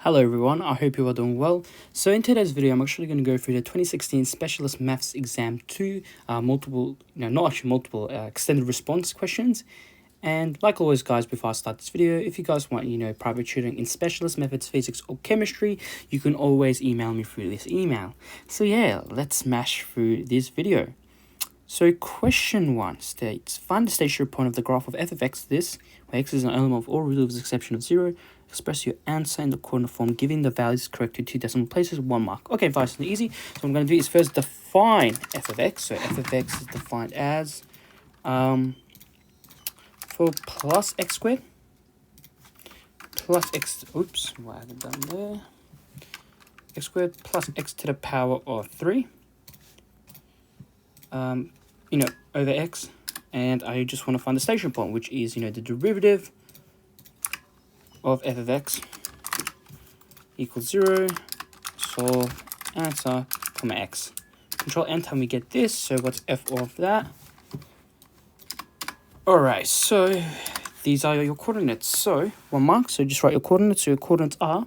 Hello everyone, I hope you are doing well. So in today's video, I'm actually going to go through the 2016 Specialist Maths Exam 2, extended response questions. And like always guys, before I start this video, if you guys want, private tutoring in specialist methods, physics or chemistry, you can always email me through this email. So yeah, let's smash through this video. So question 1 states, find the stationary point of the graph of f of x, this, where x is an element of all real with the exception of 0. Express your answer in the coordinate form, giving the values correct to 2 decimal places, 1 mark. Okay, nice and easy. So what I'm going to do is first define f of x. So f of x is defined as for plus x squared plus x, oops, what have I done there? X squared plus x to the power of 3. Over x, and I just want to find the stationary point, which is, the derivative of f of x equals 0, solve, answer, comma x. Control enter and we get this, so what's f of that? Alright, so these are your coordinates. So 1 mark, so just write your coordinates. So your coordinates are,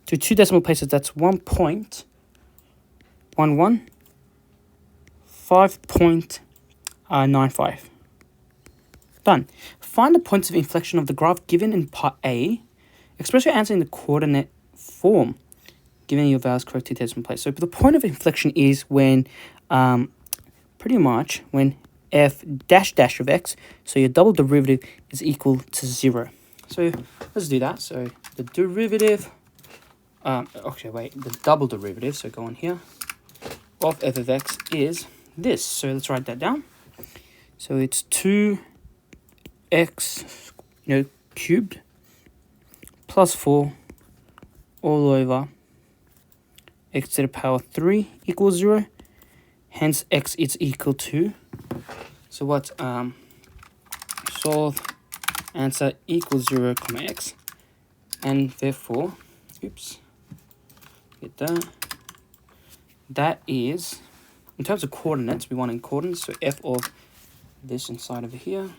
to 2 decimal places, that's 1.11, 5.95. Done. Find the points of inflection of the graph given in part A. Express your answer in the coordinate form, given your values correct to decimal place. So the point of inflection is when, pretty much when f dash dash of x, so your double derivative is equal to 0. So let's do that. So the derivative, the double derivative, so go on here, of f of x is this. So let's write that down. So it's 2x, cubed plus 4 all over x to the power 3 equals 0. Hence x is equal to, so what, solve, answer equals 0 comma x, and therefore, oops, get that, that is, in terms of coordinates, we want in coordinates, so f of this inside over here,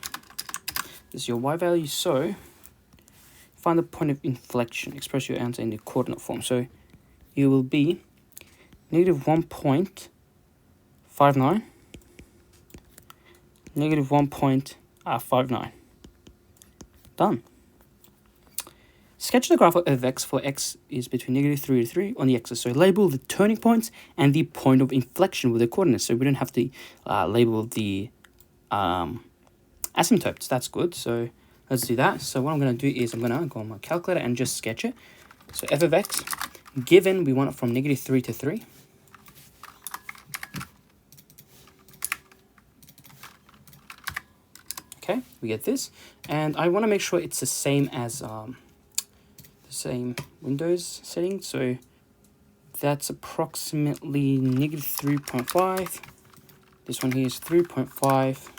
this is your y value. So find the point of inflection, express your answer in the coordinate form. So it will be negative 1.59, negative 1.59. Done. Sketch the graph of x for x is between negative 3 to 3 on the x-axis. So label the turning points and the point of inflection with the coordinates. So we don't have to label the asymptotes. That's good. So let's do that. So what I'm going to do is I'm going to go on my calculator and just sketch it. So f of x, given we want it from negative 3 to 3. Okay, we get this. And I want to make sure it's the same as the same Windows setting. So that's approximately negative 3.5. This one here is 3.5.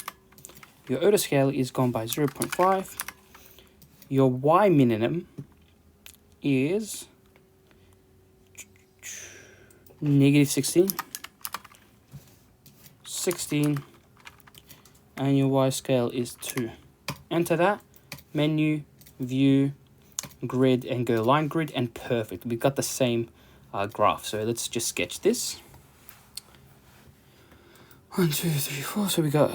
Your order scale is gone by 0.5. Your y minimum is negative 16, and your y scale is 2. Enter that, menu, view, grid, and go line grid, and perfect. We've got the same graph. So let's just sketch this. 1, 2, 3, 4. So we got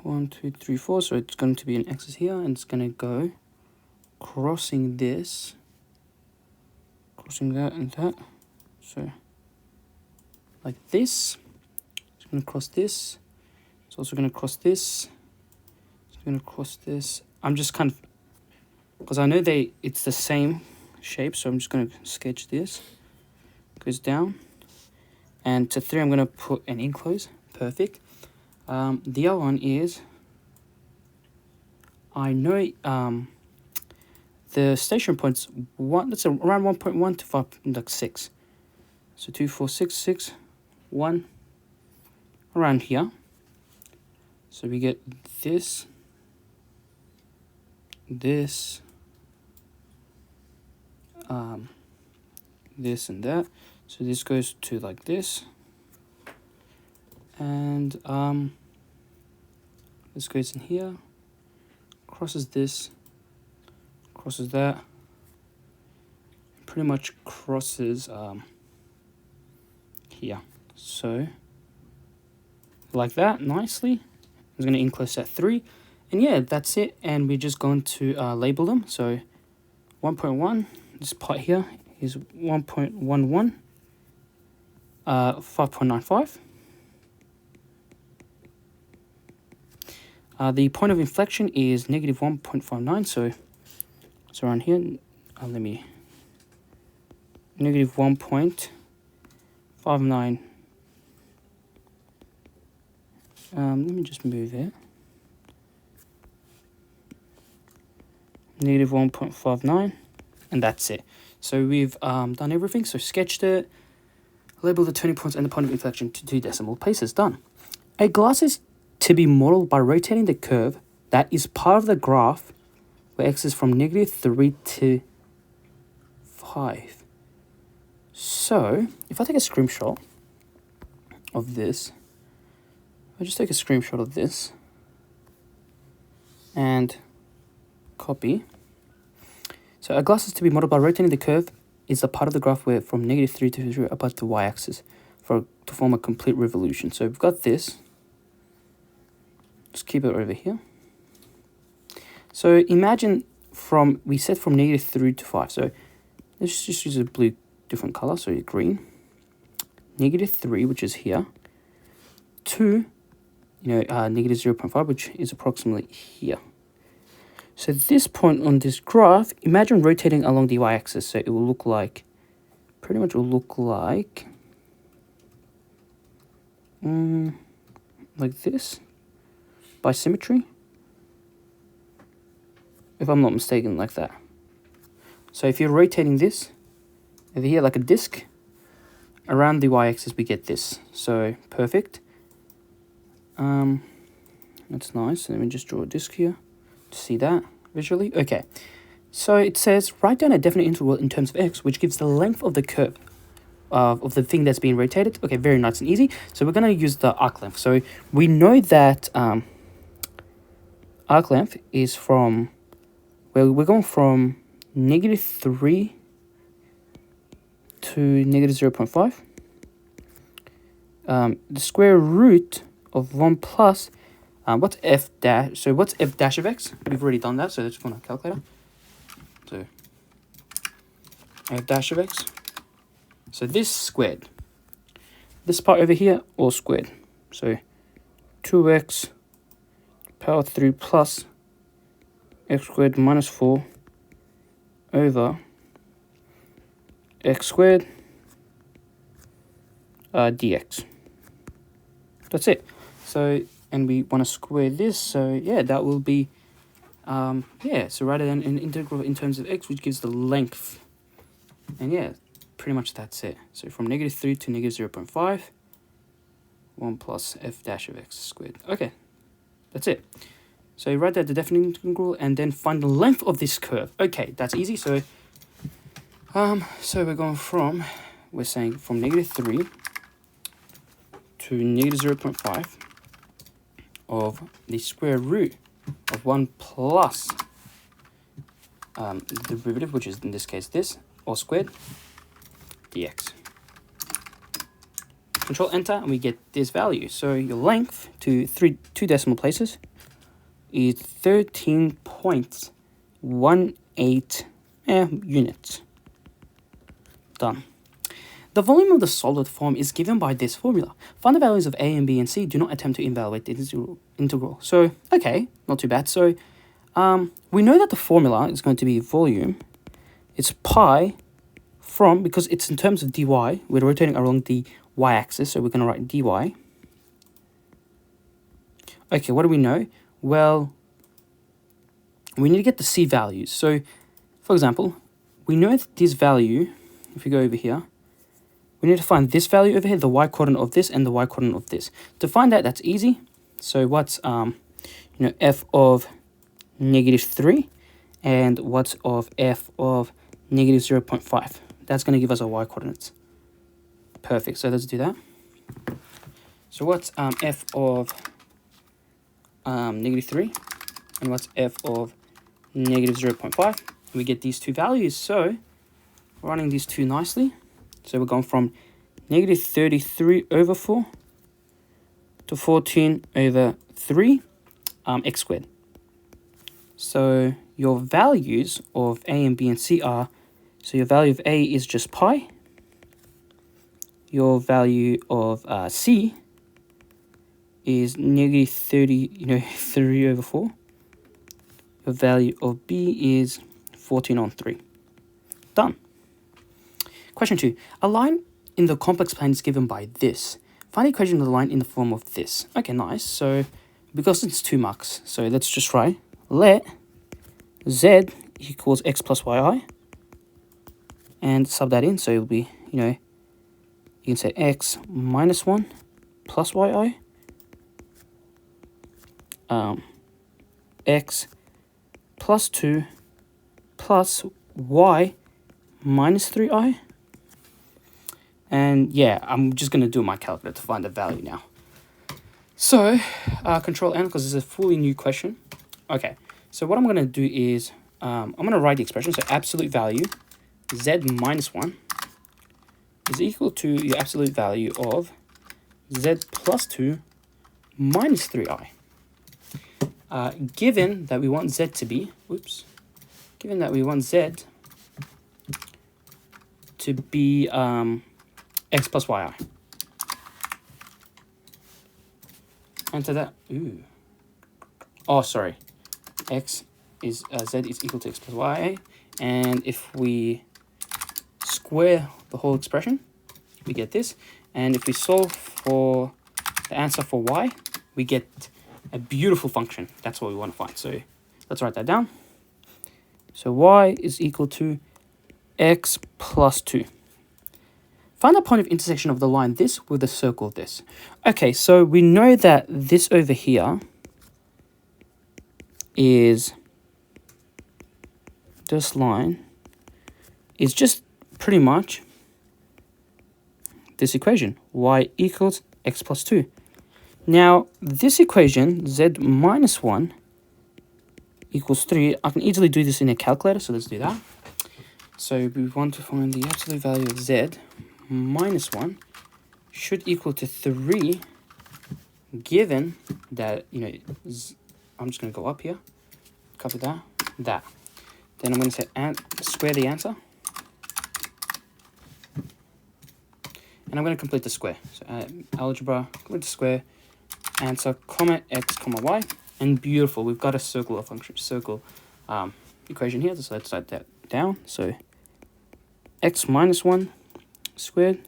1, 2, 3, 4. So it's going to be an axis here, and it's going to go crossing this, crossing that and that. So like this. It's going to cross this. It's also going to cross this. It's going to cross this. I'm just kind of, because I know it's the same shape, so I'm just going to sketch this. Goes down, and to 3 I'm going to put an enclose. Perfect. The other one is, I know the stationary points that's around 1.1 to 5.6. So 2, 4, 6, 6, 1, around here. So we get this, this, this and that. So this goes to like this, and this goes in here, crosses this, crosses that, pretty much crosses here. So like that, nicely. I'm going to enclose that 3. And yeah, that's it. And we're just going to label them. So 1.1, this part here is 1.11, 5.95. The point of inflection is negative 1.59, so it's around here. Let me, negative 1.59. Let me just move it. Negative 1.59, and that's it. So we've done everything. So sketched it, labeled the turning points and the point of inflection to 2 decimal places. Done. A glass is to be modeled by rotating the curve that is part of the graph where x is from negative 3 to 5. So if I take a screenshot of this, I'll just take a screenshot of this and copy. So a glass is to be modeled by rotating the curve is the part of the graph where from negative 3 to 0 about the y-axis to form a complete revolution. So we've got this. Just keep it over here. So imagine we set from negative 3 to 5. So let's just use a blue different color, so green. Negative 3, which is here, to negative 0.5, which is approximately here. So this point on this graph, imagine rotating along the y-axis. So it will look like, pretty much will look like this, by symmetry, if I'm not mistaken, like that. So if you're rotating this over here like a disc, around the y-axis we get this. So perfect. That's nice. Let me just draw a disc here to see that visually. Okay, so it says write down a definite integral in terms of x, which gives the length of the curve of the thing that's being rotated. Okay, very nice and easy. So we're going to use the arc length. So we know that arc length is from, well, we're going from negative 3 to negative 0.5. The square root of 1 plus, what's f dash? So what's f dash of x? We've already done that, so let's go on a calculator. So f dash of x. So this squared. This part over here, all squared. So 2x power 3 plus x squared minus 4 over x squared dx. That's it. So, and we want to square this, so yeah, that will be yeah, so rather than an integral in terms of x, which gives the length, and yeah, pretty much that's it. So from negative 3 to negative 0.5, 1 plus f dash of x squared. Okay, that's it. So you write that the definite integral and then find the length of this curve. Okay, that's easy. So so we're going from, we're saying from negative 3 to negative 0.5 of the square root of 1 plus the derivative, which is in this case this, all squared, dx. Control enter and we get this value. So your length to 2 decimal places is 13.18 units. Done. The volume of the solid form is given by this formula. Find the values of a and b and c. Do not attempt to evaluate the integral. So, okay, not too bad. So, we know that the formula is going to be volume. It's pi from, because it's in terms of dy, we're rotating along the y-axis, so we're going to write dy. Okay, what do we know? Well, we need to get the c values. So, for example, we know that this value, if we go over here, we need to find this value over here, the y coordinate of this and the y coordinate of this. To find that, that's easy. So what's f of negative 3 and what's of f of negative 0.5? That's going to give us our y coordinates. Perfect. So let's do that. So what's f of negative 3 and what's f of negative 0.5? We get these two values. So running these two nicely. So we're going from negative 33 over 4 to 14 over 3 x squared. So your values of a and b and c are, so your value of a is just pi. Your value of c is negative 3 over 4. Your value of b is 14 on 3. Done. Question 2. A line in the complex plane is given by this. Find the equation of the line in the form of this. Okay, nice. So because it's 2 marks, so let's just try. Let z equals x plus yi and sub that in. So it'll be, you can say x minus 1 plus yi, x plus 2 plus y minus 3i. And yeah, I'm just going to do my calculator to find the value now. So, control N, because this is a fully new question. Okay, so what I'm going to do is, I'm going to write the expression. So absolute value, z minus 1, is equal to your absolute value of z plus 2 minus 3i. Given that we want z to be, given that we want z to be x plus yi. Enter that. Oh, sorry. X is z is equal to x plus y, and if we square the whole expression, we get this. And if we solve for the answer for y, we get a beautiful function. That's what we want to find. So let's write that down. So y is equal to x plus 2. Find the point of intersection of the line this with the circle this. Okay, so we know that this over here is, this line is just pretty much this equation, y equals x plus 2. Now, this equation, z minus 1 equals 3, I can easily do this in a calculator, so let's do that. So we want to find the absolute value of z minus 1 should equal to 3, given that, I'm just going to go up here, copy that. Then I'm going to say square the answer. And I'm going to complete the square. So algebra, complete the square, answer, comma x, comma y. And beautiful, we've got a circular function, equation here. So let's write that down. So x minus 1 squared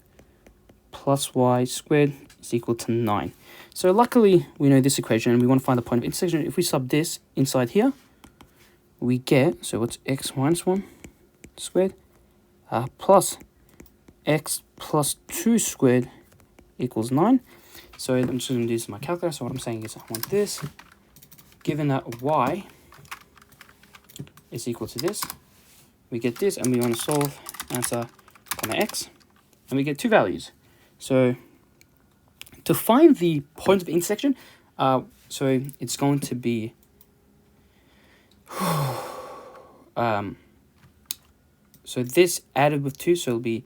plus y squared is equal to 9. So luckily, we know this equation, and we want to find the point of intersection. If we sub this inside here, we get, so what's x minus 1 squared plus x plus 2 squared equals 9. So I'm just going to do this in my calculator. So what I'm saying is I want this, given that y is equal to this, we get this, and we want to solve answer, comma x, and we get two values. So to find the point of intersection, so it's going to be so this added with 2, so it'll be,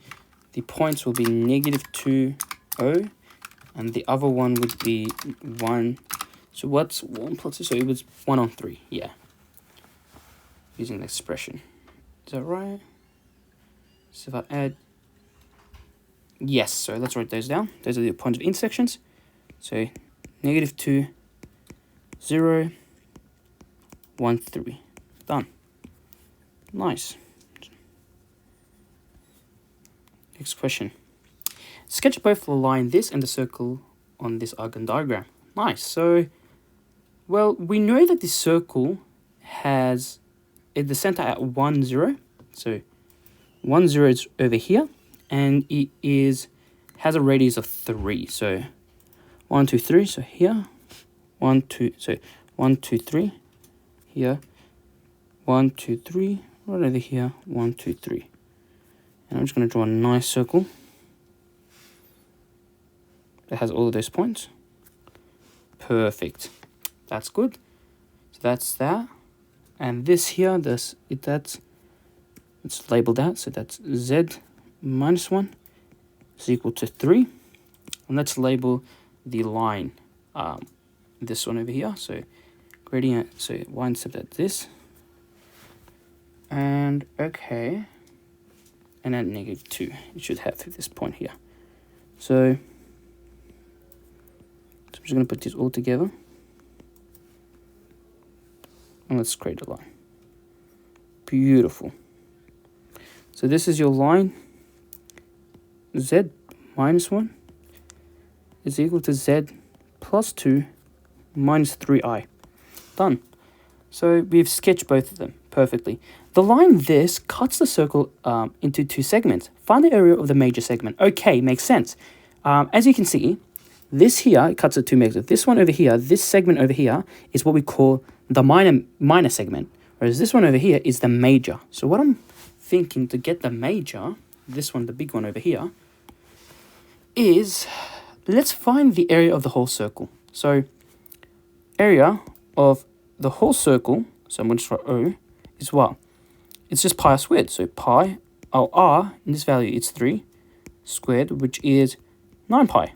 the points will be negative 2, 0, and the other one would be 1. So what's 1 plus 2? So it was 1 on 3, yeah. Using the expression. Is that right? So if I add, yes, so let's write those down. Those are the points of intersections. So negative 2, 0, 1, 3. Done. Nice. Next question. Sketch both the line this and the circle on this Argand diagram. Nice. So, well, we know that this circle has the center at 1, 0. So 1, 0 is over here, and it has a radius of 3. So 1, 2, 3. So here, 1, 2. So 1, 2, 3. Here, 1, 2, 3. Right over here, 1, 2, 3. And I'm just going to draw a nice circle that has all of those points. Perfect. That's good. So that's that. And this here, that's Let's label that. So that's z minus 1 is equal to 3. And let's label the line, this one over here. So gradient, so y-intercept this. And okay. And then -2. It should have this point here. So I'm just going to put this all together. And let's create a line. Beautiful. So this is your line. Z minus 1 is equal to Z plus 2 minus 3i. Done. So we've sketched both of them perfectly. The line this cuts the circle into 2 segments. Find the area of the major segment. Okay, makes sense. As you can see, this here it cuts it 2 megabits. This one over here, this segment over here is what we call the minor segment, whereas this one over here is the major. So what I'm thinking to get the major, this one, the big one over here, is let's find the area of the whole circle. So area of the whole circle, so I'm going to write O, is what? It's just pi squared. So pi, r, in this value, it's 3 squared, which is 9 pi.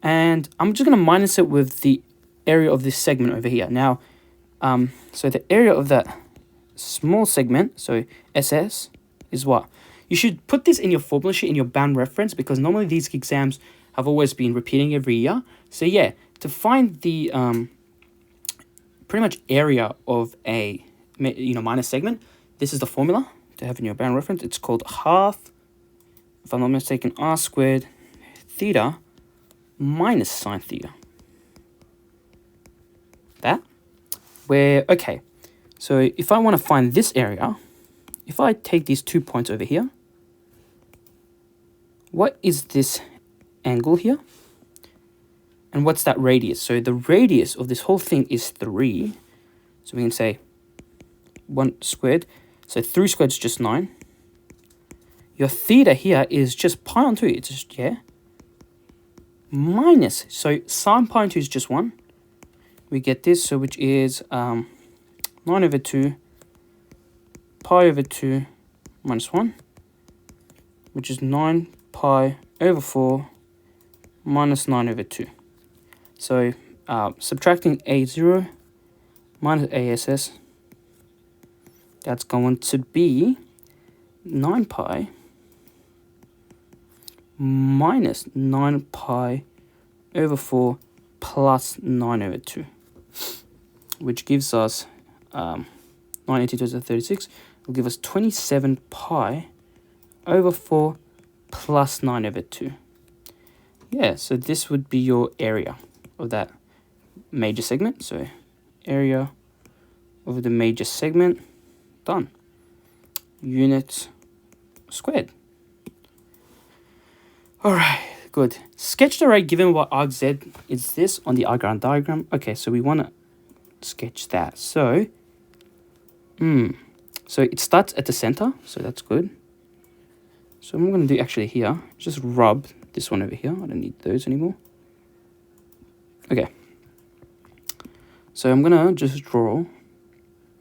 And I'm just going to minus it with the area of this segment over here. Now, so the area of that small segment, so SS, is what? You should put this in your formula sheet, in your bound reference, because normally these exams have always been repeating every year. So yeah, to find the pretty much area of a minor segment, this is the formula to have in your bound reference. It's called half, if I'm not mistaken, r squared theta minus sine theta. That, where, okay, so if I want to find this area, if I take these 2 points over here, what is this angle here? And what's that radius? So the radius of this whole thing is 3. So we can say 1 squared. So 3 squared is just 9. Your theta here is just pi on 2. It's just, yeah. Minus, so sine pi on 2 is just 1. We get this, so which is 9 over 2 pi over 2 minus 1, which is 9 pi over 4 minus 9 over 2. So subtracting A0 minus ASS, that's going to be 9 pi minus 9 pi over 4 plus 9 over 2, which gives us 9 into 2 is 36, will give us 27 pi over 4 plus 9 over 2. Yeah, so this would be your area of that major segment. So area of the major segment, done. Units squared. All right, good. Sketch the array given what arc z is this on the arc diagram. Okay, so we want to sketch that. So, so it starts at the center, so that's good. So what I'm going to do actually here, just rub this one over here. I don't need those anymore. Okay. So I'm going to just draw.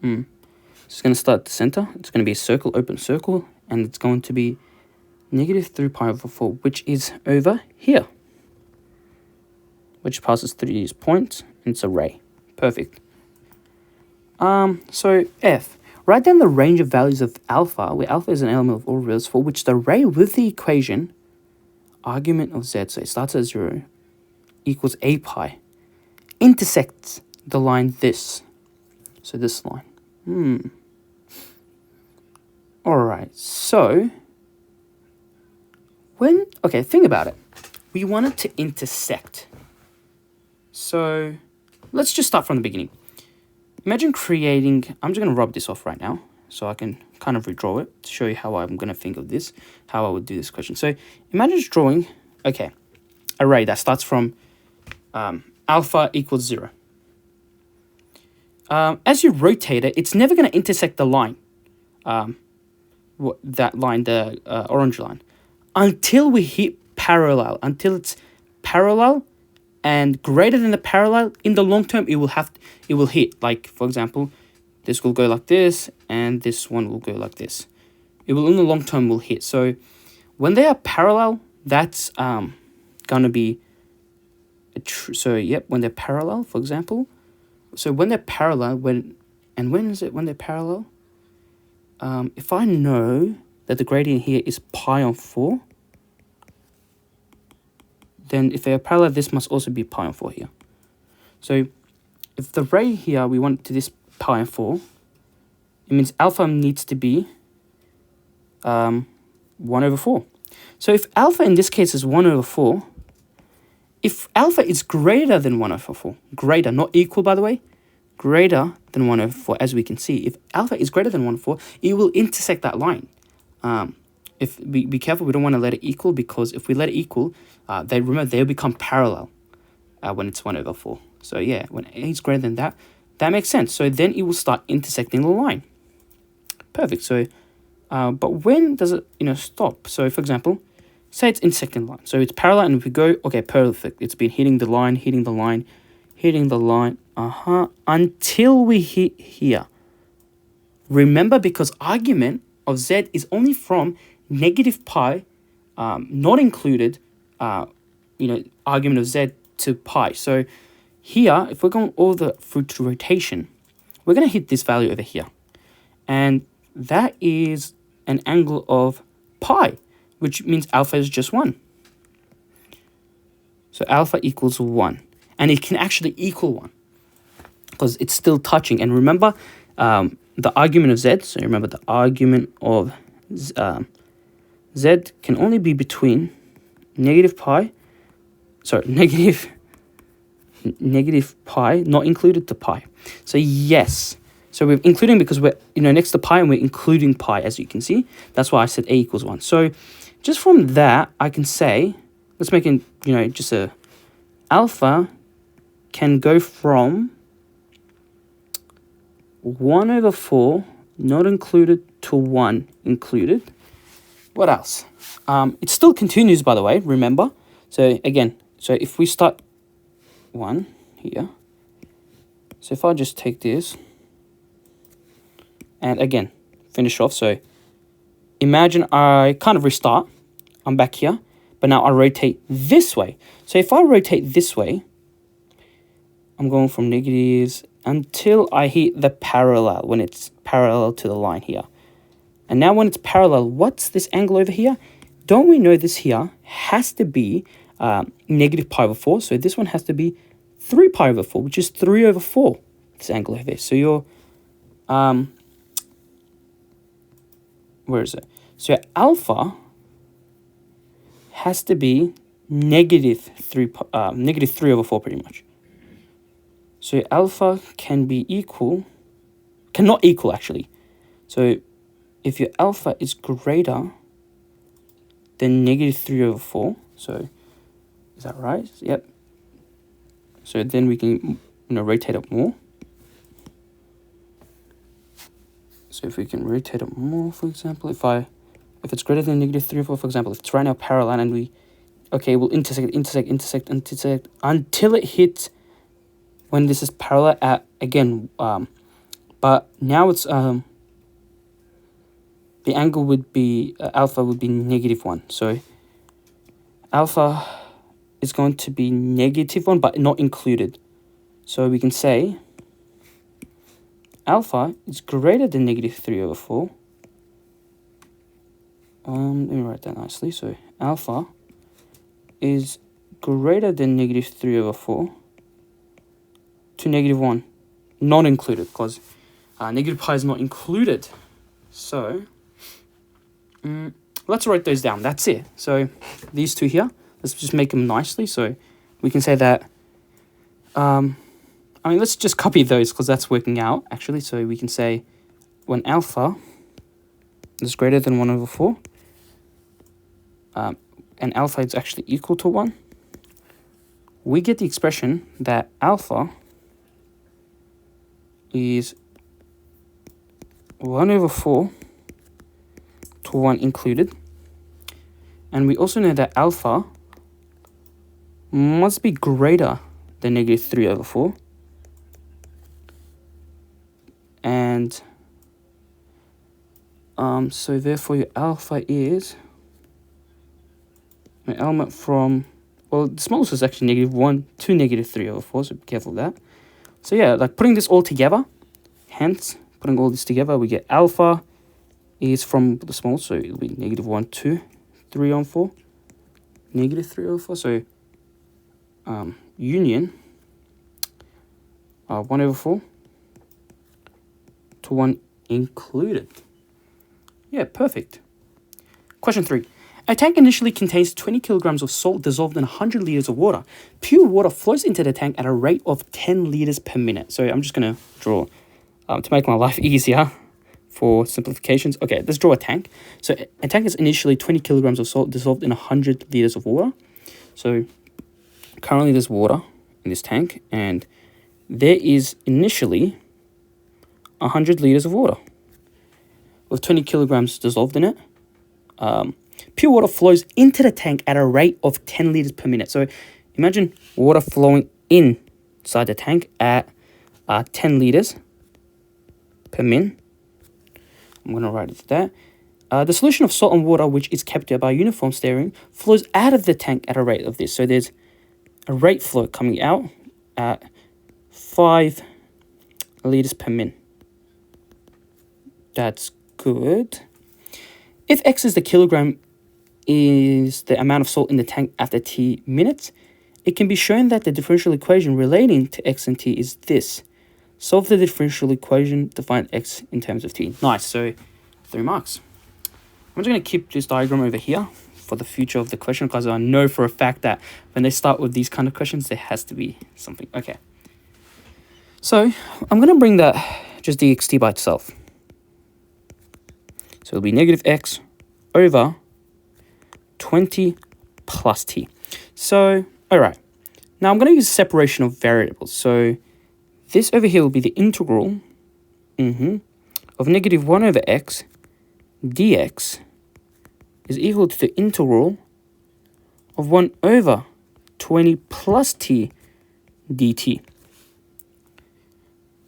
It's going to start at the center. It's going to be a circle, open circle, and it's going to be -3 pi over 4, which is over here, which passes through these points, and it's a ray. Perfect. So F, write down the range of values of alpha, where alpha is an element of all reals, for which the ray with the equation argument of z, so it starts at 0, equals a pi, intersects the line this. So this line. Alright, so okay, think about it. We want it to intersect. So let's just start from the beginning. Imagine creating, I'm just going to rub this off right now so I can kind of redraw it to show you how I'm going to think of this, how I would do this question. So imagine just drawing, okay, array that starts from alpha equals 0. As you rotate it, it's never going to intersect the line, that line, the orange line, until we hit parallel, until it's parallel and greater than the parallel. In the long term, it will hit. Like, for example, this will go like this, and this one will go like this. It will, in the long term, will hit. So when they are parallel, that's gonna be so yep, when they're parallel, for example. So when they're parallel, when is it when they're parallel? If I know that the gradient here is pi on 4, then if they are parallel, this must also be pi on 4 here. So if the ray here, we want to this pi on 4, it means alpha needs to be 1 over 4. So if alpha in this case is 1 over 4, if alpha is greater than 1 over 4, greater, not equal by the way, greater than 1 over 4, as we can see, if alpha is greater than 1 over 4, it will intersect that line. If be careful, we don't want to let it equal, because if we let it equal, they'll become parallel when it's 1 over 4. So yeah, when a is greater than that, that makes sense. So then it will start intersecting the line. Perfect. So, but when does it stop? So for example, say it's intersecting the line. So it's parallel, and if we go, okay, perfect. It's been hitting the line, hitting the line, hitting the line, until we hit here. Remember, because argument of z is only from negative pi, not included, argument of z to pi. So here, if we're going all the through to rotation, we're going to hit this value over here. And that is an angle of pi, which means alpha is just 1. So alpha equals 1. And it can actually equal 1, because it's still touching. And remember, the argument of z, so remember the argument of z can only be between negative pi, negative pi, not included, to pi. So yes, so we're including because we're next to pi, and we're including pi, as you can see. That's why I said a equals 1. So just from that, I can say, let's make it just a alpha can go from 1 over 4 not included to 1 included. What else? It still continues, by the way, remember. So again, so if we start 1 here, so if I just take this and again finish off, so imagine I kind of restart, I'm back here, but now I rotate this way. So if I rotate this way, I'm going from negatives until I hit the parallel, when it's parallel to the line here. And now when it's parallel, what's this angle over here? Don't we know this here has to be negative pi over 4? So this one has to be 3 pi over 4, which is 3 over 4, this angle over there. So your, where is it? So your alpha has to be negative 3 over 4 pretty much. So your alpha can be equal, cannot equal actually. So if your alpha is greater than negative 3 over 4, so is that right? Yep. So then we can rotate it more. So if we can rotate it more, for example, if it's greater than negative 3 over 4, for example, if it's right now parallel, and we'll intersect until it hits when this is parallel at, again, but now it's, the angle would be, alpha would be negative 1. So alpha is going to be negative 1, but not included. So we can say alpha is greater than negative 3 over 4. Let me write that nicely. So alpha is greater than negative 3 over 4 to negative 1, not included, because negative pi is not included. So let's write those down. That's it. So these two here, let's just make them nicely. So we can say that, let's just copy those because that's working out actually. So we can say when alpha is greater than 1 over 4, and alpha is actually equal to 1, we get the expression that alpha is 1 over 4 to 1 included. And we also know that alpha must be greater than negative 3 over 4. And So therefore your alpha is an element from, well, the smallest is actually -1 to -3/4, so be careful of that. So yeah, like putting this all together, hence putting all this together, we get alpha is from the small, so it'll be -1 to 3/4, -3/4. So union 1/4 to 1 included. Yeah, perfect. Question 3. A tank initially contains 20 kilograms of salt dissolved in 100 liters of water. Pure water flows into the tank at a rate of 10 liters per minute. So I'm just going to draw, to make my life easier for simplifications. Okay, let's draw a tank. So a tank is initially 20 kilograms of salt dissolved in 100 liters of water. So currently there's water in this tank, and there is initially 100 liters of water with 20 kilograms dissolved in it. Pure water flows into the tank at a rate of 10 liters per minute. So imagine water flowing inside the tank at 10 liters per min. I'm going to write it there. The solution of salt and water, which is kept by uniform stirring, flows out of the tank at a rate of this. So there's a rate flow coming out at 5 liters per min. That's good. If X is the kilogram is the amount of salt in the tank after T minutes, it can be shown that the differential equation relating to X and T is this. Solve the differential equation to find X in terms of T. Nice, so 3 marks. I'm just going to keep this diagram over here for the future of the question, because I know for a fact that when they start with these kind of questions, there has to be something. Okay. So I'm going to bring that just dxt by itself. So it'll be -x over 20 plus t. So, all right. Now I'm going to use separation of variables. So this over here will be the integral of -1 over x dx is equal to the integral of 1 over 20 plus t dt.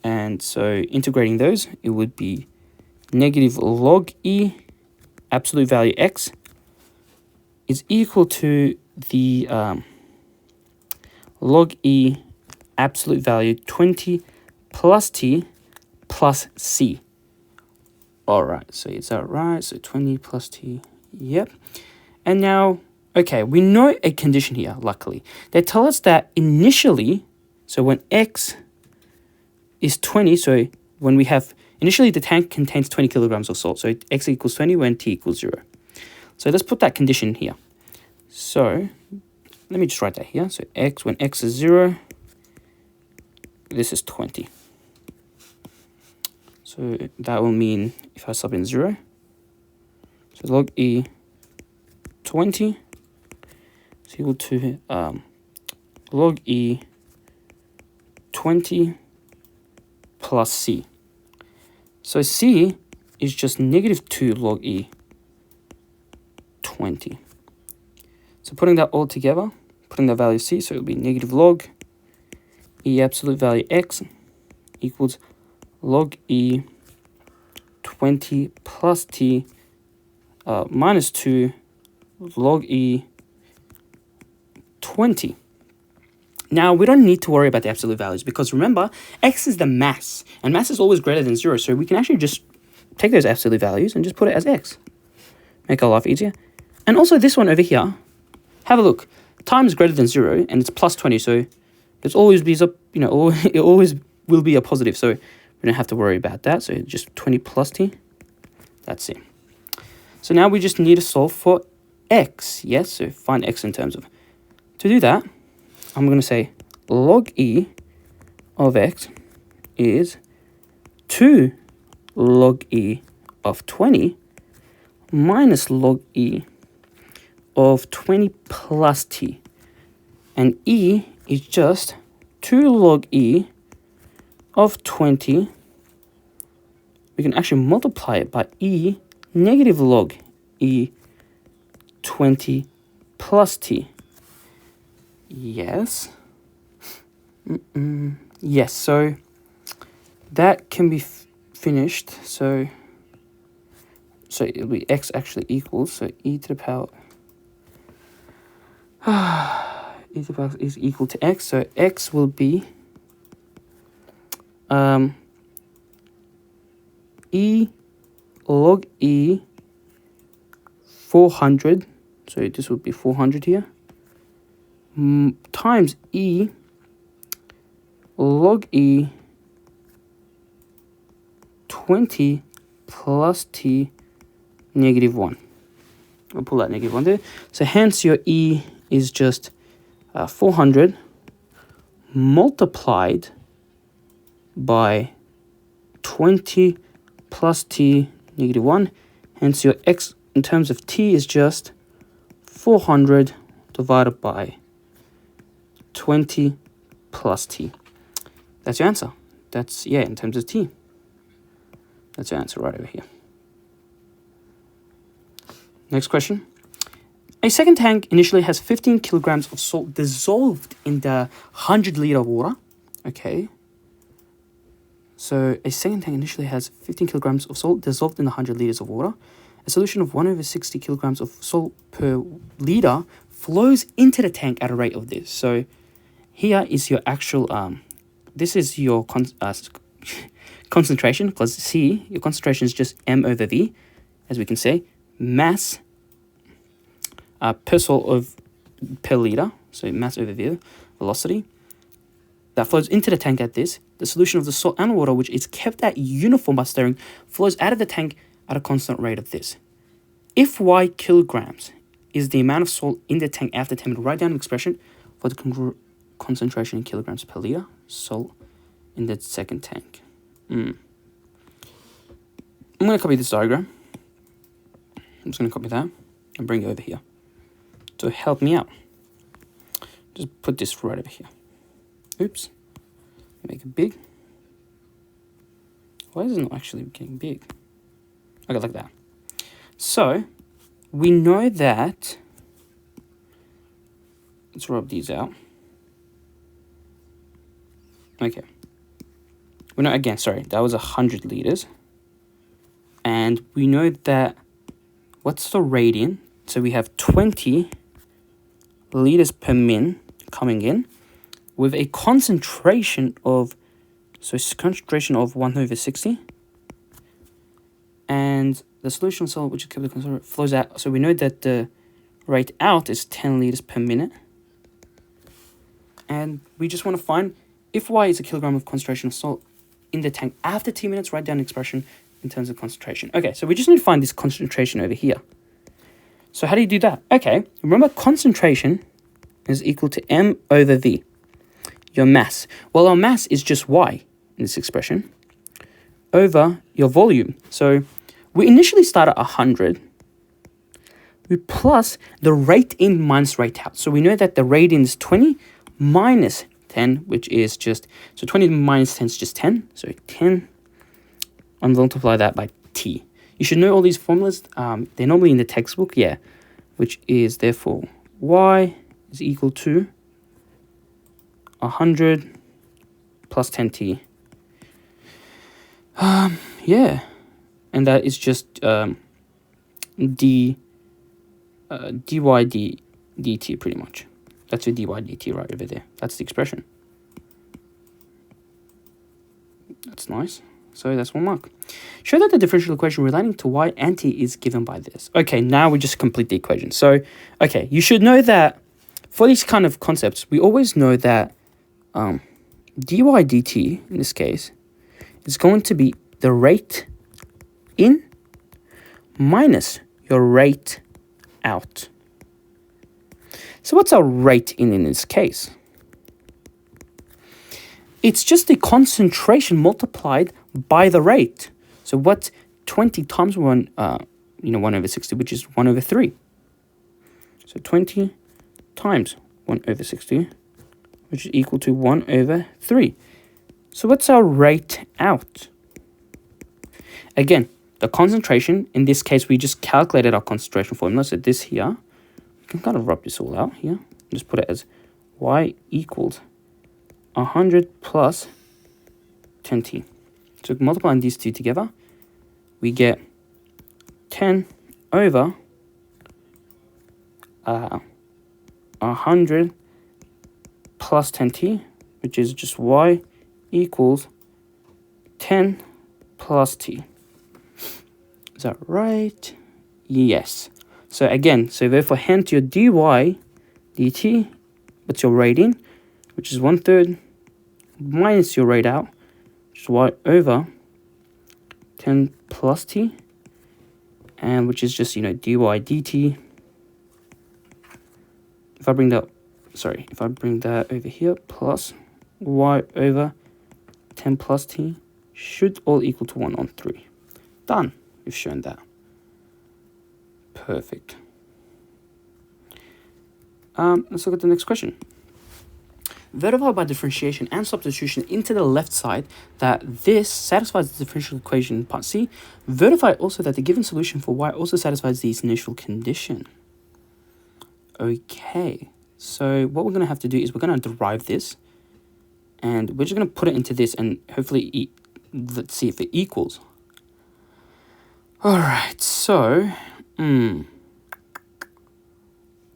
And so integrating those, it would be negative log e absolute value x is equal to the log e absolute value 20 plus t plus c. All right, so is that right? So 20 plus t, yep. And now, okay, we know a condition here, luckily. They tell us that initially, so when x is 20, so when we have, initially the tank contains 20 kilograms of salt, so x equals 20 when t equals 0. So let's put that condition here. So let me just write that here. So x, when x is 0, this is 20. So that will mean if I sub in 0, so log e 20 is equal to log e 20 plus c. So c is just -2 log e 20. So putting that all together, putting that value c, so it will be negative log e absolute value x equals log e 20 plus t minus 2 log e 20. Now, we don't need to worry about the absolute values, because remember, x is the mass, and mass is always greater than 0, so we can actually just take those absolute values and just put it as x. Make our life easier. And also this one over here, have a look. Time is greater than 0, and it's plus 20, so it's always be up, it always will be a positive, so we don't have to worry about that. So just 20 plus t, that's it. So now we just need to solve for x, yes? So find x in terms of, to do that, I'm going to say log e of x is 2 log e of 20 minus log e of 20 plus t. And e is just 2 log e of 20. We can actually multiply it by e negative log e 20 plus t. Yes. Yes, so that can be finished. So so it'll be x actually equals, so e to the power e to the power is equal to x, so x will be e log e 400, so this would be 400 here, times e log e 20 plus t negative 1. We'll pull that negative 1 there. So hence your e is just 400 multiplied by 20 plus t negative 1. Hence your x in terms of t is just 400 divided by 20 plus t. That's your answer. That's, yeah, in terms of t. That's your answer right over here. Next question. A second tank initially has 15 kilograms of salt dissolved in the 100-liter water. Okay. So a second tank initially has 15 kilograms of salt dissolved in the 100 liters of water. A solution of 1/60 kilograms of salt per liter flows into the tank at a rate of this. So here is your actual, this is your concentration, because C, your concentration is just M over V, as we can say, mass per liter, so mass over velocity, that flows into the tank at this. The solution of the salt and water, which is kept at uniform by stirring, flows out of the tank at a constant rate of this. If Y kilograms is the amount of salt in the tank after 10 minutes, write down an expression for the concentration in kilograms per liter salt in the second tank. I'm going to copy this diagram. I'm just going to copy that and bring it over here to help me out. Just put this right over here. Oops. Make it big. Why isn't it actually getting big? Okay, like that. So, we know that, let's rub these out. Okay. We know, again, sorry, that was 100 liters. And we know that, what's the radian? So we have 20 liters per min coming in with a concentration of, so concentration of 1/60. And the solution of salt, which is kept the concentration, flows out. So we know that the rate out is 10 liters per minute. And we just want to find, if Y is a kilogram of concentration of salt in the tank after 10 minutes, write down an expression in terms of concentration. Okay, so we just need to find this concentration over here. So how do you do that? Okay, remember concentration is equal to M over V, your mass. Well, our mass is just Y in this expression over your volume. So we initially start at 100. We plus the rate in minus rate out. So we know that the rate in is 20 minus 10, which is just, so 20 minus 10 is just 10. So 10, and multiply that by T. You should know all these formulas. They're normally in the textbook, yeah, which is therefore Y is equal to 100 plus 10T. Yeah, and that is just dy dt pretty much. That's your dy dt right over there. That's the expression. That's nice. So that's 1 mark. Show that the differential equation relating to y and t is given by this. Okay, now we just complete the equation. So, okay, you should know that for these kind of concepts, we always know that dy dt, in this case, is going to be the rate in minus your rate out. So what's our rate in this case? It's just the concentration multiplied by the rate. So what's 20 times 1/60, which is 1/3. So 20 times 1/60, which is equal to 1/3. So what's our rate out? Again, the concentration, in this case, we just calculated our concentration formula. So this here, you can kind of rub this all out here. Just put it as y equals 100 plus 10t. So multiplying these two together, we get 10 over 100 plus 10t, which is just y equals 10 plus t. Is that right? Yes. So again, so therefore hence your dy dt, what's your rate in, which is 1/3 minus your rate out, which is y over 10 plus t, and which is just, you know, dy dt. If I bring that, if I bring that over here, plus y over 10 plus t should all equal to 1 on 3. Done. We've shown that. Perfect. Let's look at the next question. Verify by differentiation and substitution into the left side that this satisfies the differential equation in part C. Verify also that the given solution for y also satisfies this initial condition. Okay, so what we're going to have to do is we're going to derive this, and we're just going to put it into this, and hopefully let's see if it equals. All right, so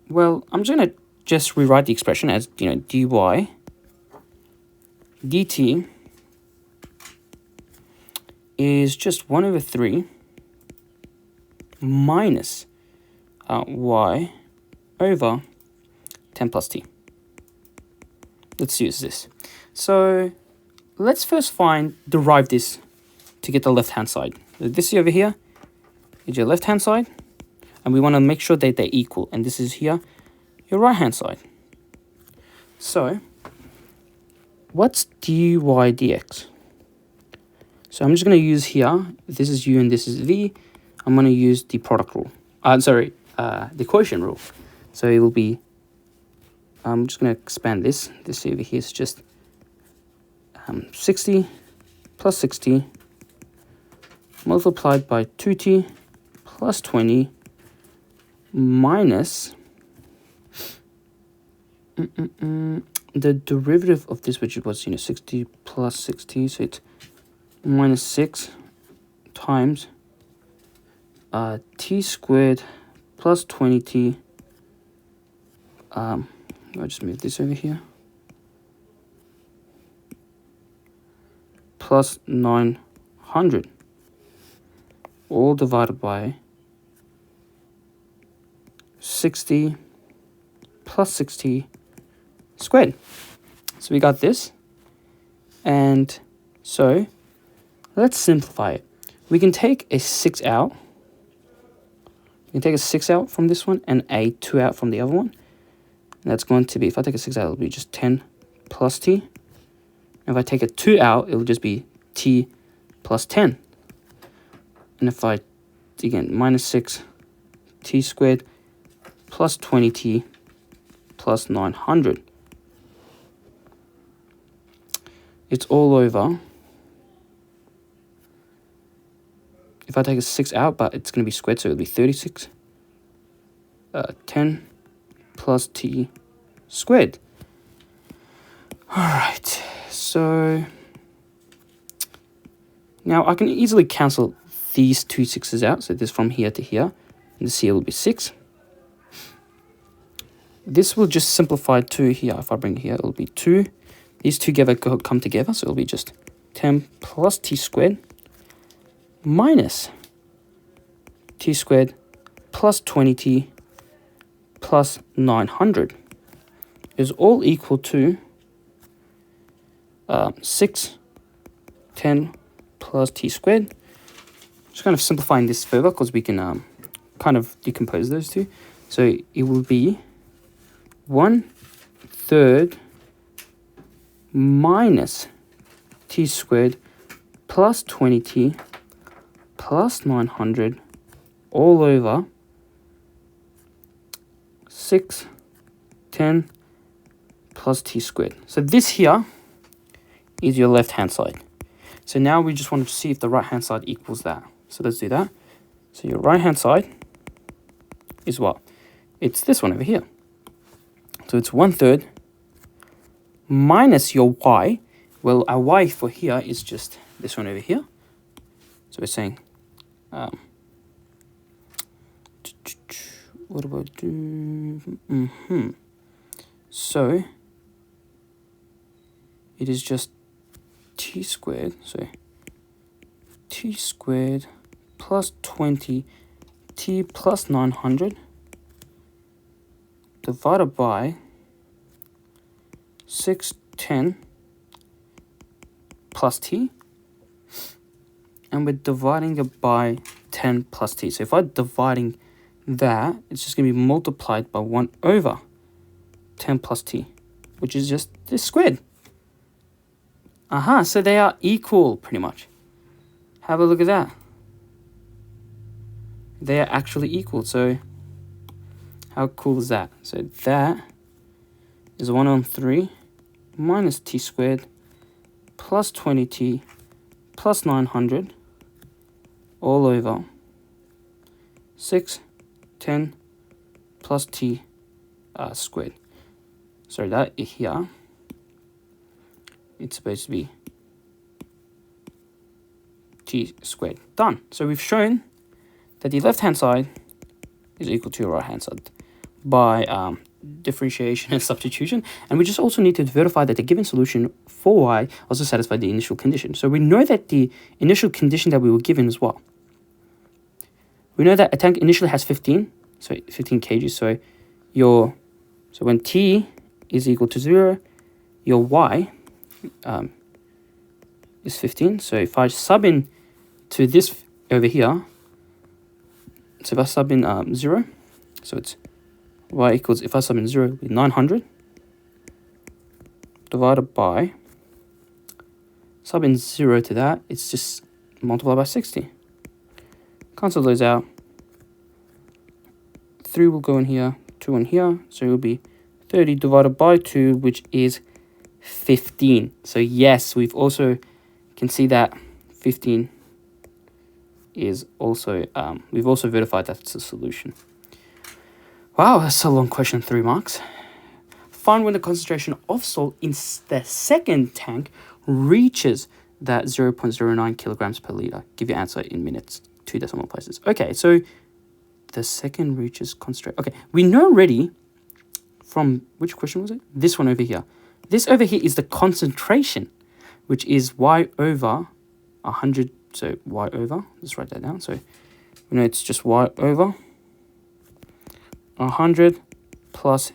well, I'm just going to just rewrite the expression as, you know, dy dt is just 1/3 minus y over 10 plus t. Let's use this. So let's first derive this to get the left-hand side. This over here is your left-hand side, and we want to make sure that they're equal. And this is here, your right-hand side. So what's dy dx? So I'm just going to use here, this is u and this is v, I'm going to use the product rule. The quotient rule. So it will be, I'm just going to expand this. This over here is just 60 plus 60 multiplied by 2t plus 20 minus the derivative of this, which was, you know, 60 plus 60, so it's minus 6 times t squared plus 20t. I'll just move this over here. Plus 900. All divided by 60 plus 60 squared. So we got this. And so let's simplify it. We can take a 6 out. We can take a 6 out from this one and a 2 out from the other one. And that's going to be, if I take a 6 out, it'll be just 10 plus t. And if I take a 2 out, it'll just be t plus 10. And if I, again, minus 6 t squared plus 20t plus 900. It's all over. If I take a 6 out, but it's going to be squared, so it'll be 36. 10 plus t squared. All right, so now I can easily cancel these 2 6s out. So this from here to here, and this here will be 6. This will just simplify to here. If I bring it here, it will be 2. These two together come together, so it will be just 10 plus t squared minus t squared plus 20t plus 900 is all equal to 6, 10 plus t squared. Just kind of simplifying this further because we can kind of decompose those two. So it will be 1/3 minus t squared plus 20t plus 900 all over 6, 10 plus t squared. So this here is your left-hand side. So now we just want to see if the right-hand side equals that. So let's do that. So your right-hand side is what? It's this one over here. So it's 1/3 minus your y. Well, our y for here is just this one over here. So we're saying what do I do? So it is just t squared, so t squared plus 20 t plus 900 divided by 610 plus t, and we're dividing it by 10 plus t. So if I'm dividing that, it's just going to be multiplied by 1 over 10 plus t, which is just this squared. So they are equal, pretty much. Have a look at that. They are actually equal, so how cool is that? So that is 1 on 3 minus t squared plus 20t plus 900 all over 610 plus t squared. So that here, it's supposed to be t squared. Done. So we've shown that the left-hand side is equal to the right-hand side by differentiation and substitution. And we just also need to verify that the given solution for y also satisfies the initial condition. So we know that the initial condition that we were given as well. We know that a tank initially has 15 kg. So when t is equal to 0, your y is 15. So if I sub in to this over here, so if I sub in 0, so it's y equals, if I sub in 0, it'll be 900 divided by, sub in 0 to that, it's just multiplied by 60. Cancel those out. 3 will go in here, 2 in here, so it will be 30 divided by 2, which is 15. So yes, we've also can see that 15 is also, we've also verified that it's a solution. Wow, that's a long question, 3 marks. Find when the concentration of salt in the second tank reaches that 0.09 kilograms per liter. Give your answer in minutes, 2 decimal places. Okay, so the second reaches concentration. Okay, we know already from, which question was it? This one over here. This over here is the concentration, which is y over 100. So y over, let's write that down. So we know it's just y over 100 plus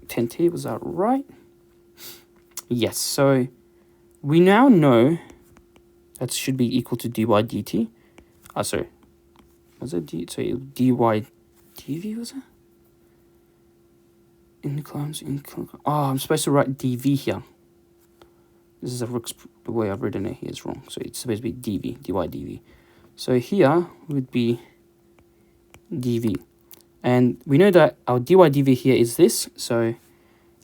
10t. Was that right? Yes. So we now know that should be equal to dy dt. Sorry. Was it d? So dy dv, was it? I'm supposed to write dv here. This is the way I've written it here is wrong. So it's supposed to be dv, dy dv. So here would be dv. And we know that our dy dv here is this. So,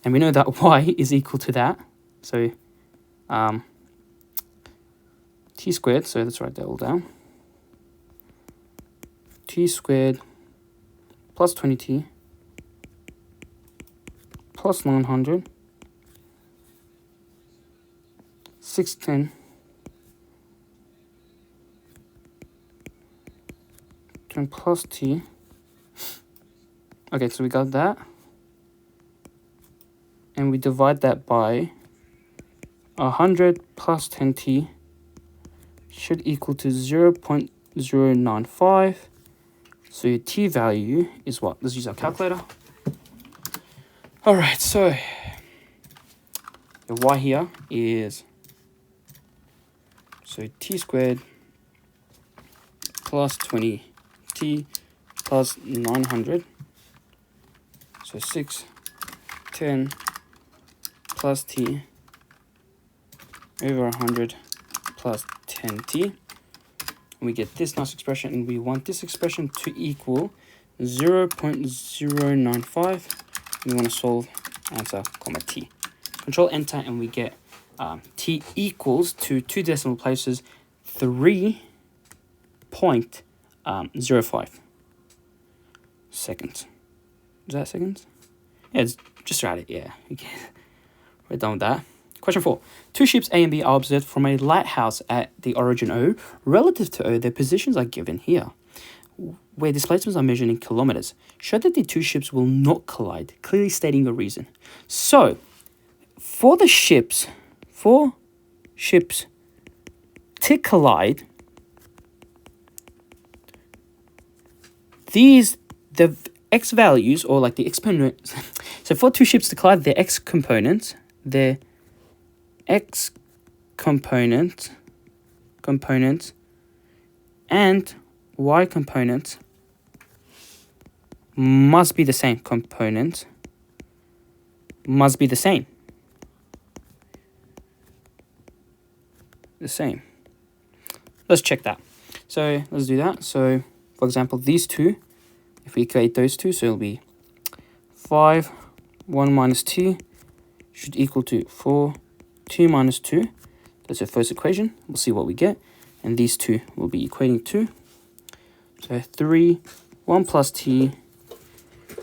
and we know that y is equal to that. So t squared, so let's write that all down. T squared plus 20t plus 900 610 10 plus t. Okay, so we got that. And we divide that by 100 plus 10t should equal to 0.095. So your t value is what? Let's use our calculator. Alright, so the y here is, so t squared plus 20t plus 900. So 610 plus t over 100 plus 10t. And we get this nice expression, and we want this expression to equal 0.095. We want to solve answer, comma t. Control enter, and we get t equals to 2 decimal places 3.05 seconds. Is that seconds? Yeah, it's just write it. Yeah, okay. We're done with that. Question 4. 2 ships A and B are observed from a lighthouse at the origin O. Relative to O, their positions are given here. where displacements are measured in kilometers. Show that the two ships will not collide, clearly stating your reason. So, for ships to collide, the x values, or like the exponent, so for two ships to collide, their x components and y components must be the same. Let's check that. So let's do that. So for example, these two, if we equate those two, so it'll be 5, 1 minus 2 should equal to 4, 2 minus 2. That's our first equation. We'll see what we get. And these two will be equating to. So 3, 1 plus t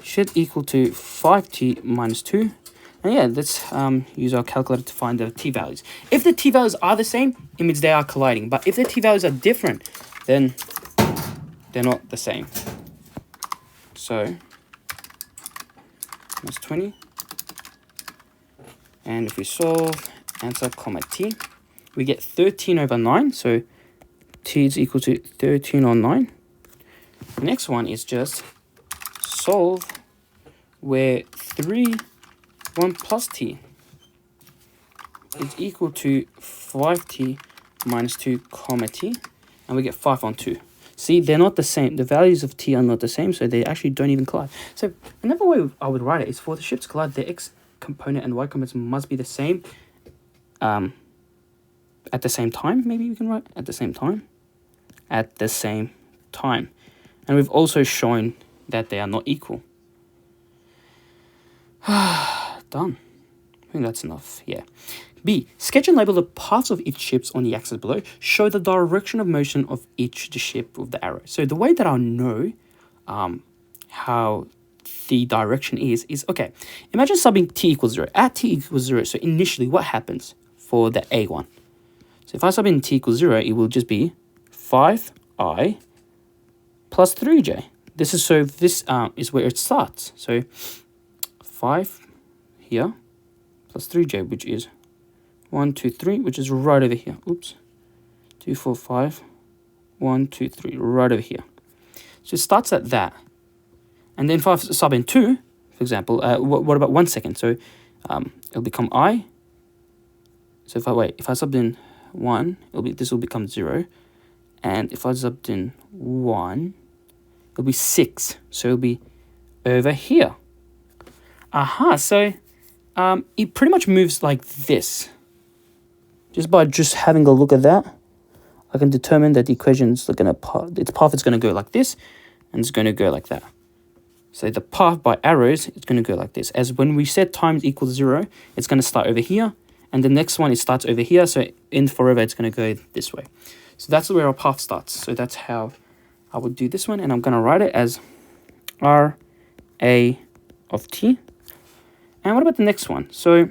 should equal to 5t minus 2. And yeah, let's use our calculator to find the t values. If the t values are the same, it means they are colliding. But if the t values are different, then they're not the same. So that's 20. And if we solve answer comma t, we get 13 over 9. So t is equal to 13 on 9. The next one is just solve where 3, 1 plus t is equal to 5t minus 2 comma t. And we get 5 on 2. See, they're not the same. The values of t are not the same, so they actually don't even collide. So another way I would write it is for the ships to collide, the x component and y components must be the same at the same time. Maybe we can write at the same time. At the same time. And we've also shown that they are not equal. Done. I think that's enough. Yeah. B. Sketch and label the paths of each ships on the axis below. Show the direction of motion of each ship with the arrow. So the way that I'll know how the direction is okay. Imagine subbing t equals 0. At t equals 0, so initially what happens for the A1? So if I sub in t equals 0, it will just be 5i plus 3j. This is is where it starts. So 5 here plus 3j, which is 1, 2, 3, which is right over here. Oops. 2, 4, 5. 1, 2, 3, right over here. So it starts at that. And then if I sub in 2, for example, what about 1 second? So it'll become I. So if I subbed in 1, this will become 0. And if I subbed in 1, it'll be 6. So it'll be over here. Aha, so it pretty much moves like this. Just by having a look at that, I can determine that the equation's its path is going to go like this, and it's going to go like that. So the path by arrows is going to go like this. As when we set time equals 0, it's going to start over here, and the next one, it starts over here, so in forever, it's going to go this way. So that's where our path starts. So that's how I would do this one, and I'm going to write it as RA of t. And what about the next one? So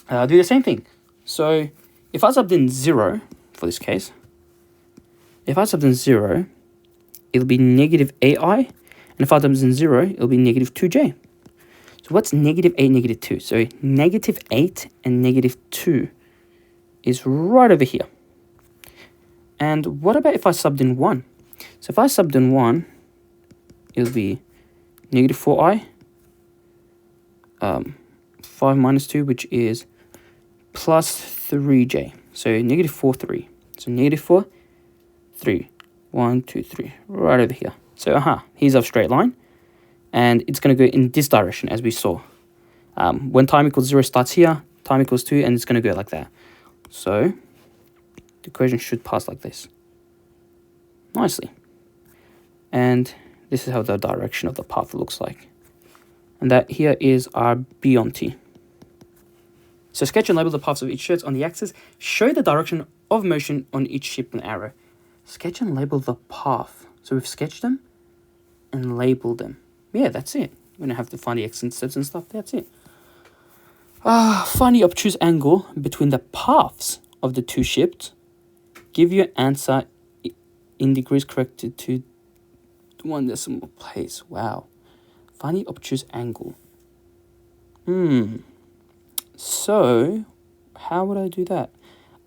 do the same thing. So if I subbed in 0, for this case, if I subbed in 0, it'll be negative AI. And if I subbed in 0, it'll be negative 2j. So what's negative 8, negative 2? So negative 8 and negative 2 is right over here. And what about if I subbed in 1? So if I subbed in 1, it'll be negative 4i, 5 minus 2, which is plus 3j. So negative 4, 3. So negative 4, 3. 1, 2, 3. Right over here. So here's our straight line. And it's going to go in this direction, as we saw. When time equals 0 starts here, time equals 2, and it's going to go like that. So the equation should pass like this. Nicely. And this is how the direction of the path looks like. And that here is our B on T. So sketch and label the paths of each ship on the axis. Show the direction of motion on each ship with an arrow. Sketch and label the path. So we've sketched them and labeled them. Yeah, that's it. We don't have to find the x intercepts and stuff. That's it. Find the obtuse angle between the paths of the two ships. Give your answer in degrees corrected to 1 decimal place. Wow. Find the obtuse angle. So, how would I do that?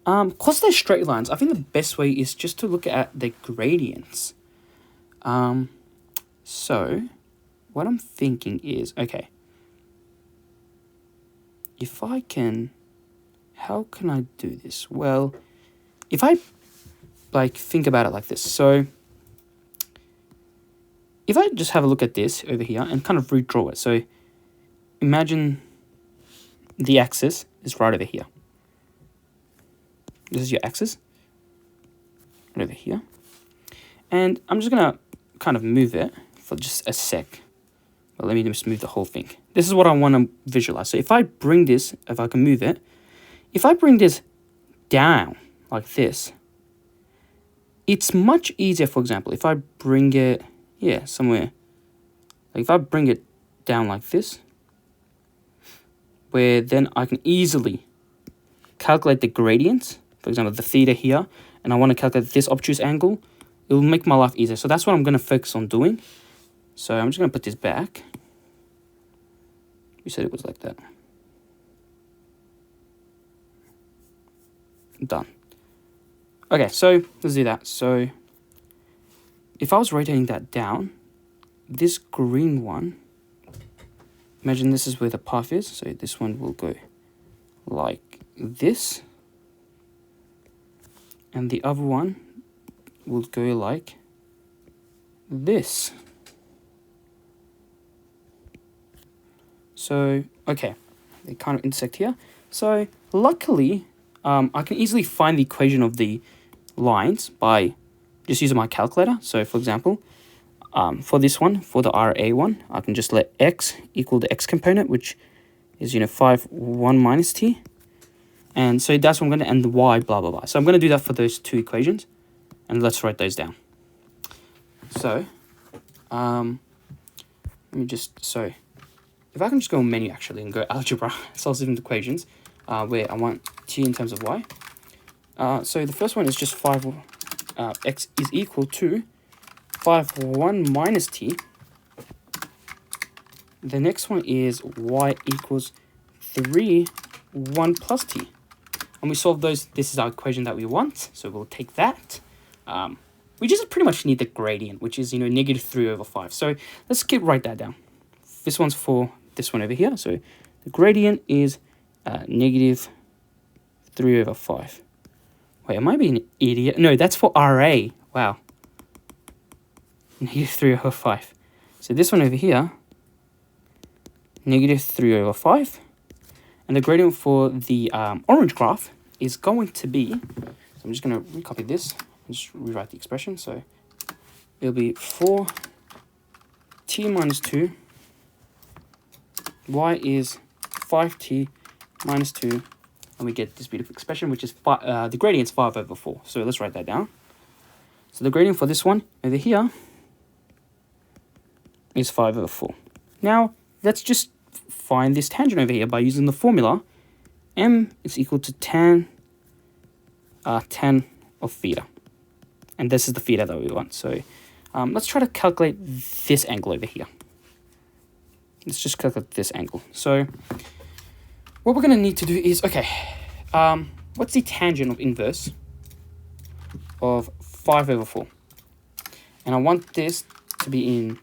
Because they're straight lines, I think the best way is just to look at the gradients. So, what I'm thinking is, okay, if I can, how can I do this? Well, if I, like, think about it like this. So, if I just have a look at this over here and kind of redraw it. So, imagine the axis is right over here. This is your axis, right over here. And I'm just going to kind of move it for just a sec. Well, let me just move the whole thing. This is what I want to visualize. So if I bring this, if I can move it, if I bring this down like this, it's much easier, for example, if I bring it, somewhere. Like if I bring it down like this, where then I can easily calculate the gradients, for example, the theta here, and I want to calculate this obtuse angle, it will make my life easier. So that's what I'm going to focus on doing. So I'm just going to put this back. We said it was like that. Done. Okay, so let's do that. So if I was rotating that down, this green one, imagine this is where the path is. So this one will go like this. And the other one will go like this. So, okay, they kind of intersect here. So, luckily, I can easily find the equation of the lines by just using my calculator. So, for example, for this one, for the RA one, I can just let x equal the x component, which is, 5, 1 minus t. And so that's what I'm going to, and the y, blah, blah, blah. So I'm going to do that for those two equations. And let's write those down. So, let me just, so if I can just go menu actually and go algebra, solve different equations, where I want t in terms of y. So the first one is just 5, x is equal to 5, 1 minus t. The next one is y equals 3, 1 plus t. And we solve those, this is our equation that we want, so we'll take that. We just pretty much need the gradient, which is, negative 3 over 5. So let's write that down. This one's for this one over here. So the gradient is negative 3 over 5. Wait, am I being an idiot? No, that's for RA. Wow. Negative 3 over 5. So this one over here, negative 3 over 5. And the gradient for the orange graph is going to be, so I'm just going to recopy this and just rewrite the expression. So it'll be 4t minus 2, y is 5t minus 2, and we get this beautiful expression, which is the gradient's 5 over 4. So let's write that down. So the gradient for this one over here is 5 over 4. Now, let's just find this tangent over here by using the formula. M is equal to tan of theta. And this is the theta that we want. So let's try to calculate this angle over here. Let's just calculate this angle. So what we're going to need to do is, okay, what's the tangent of inverse of 5 over 4? And I want this to be in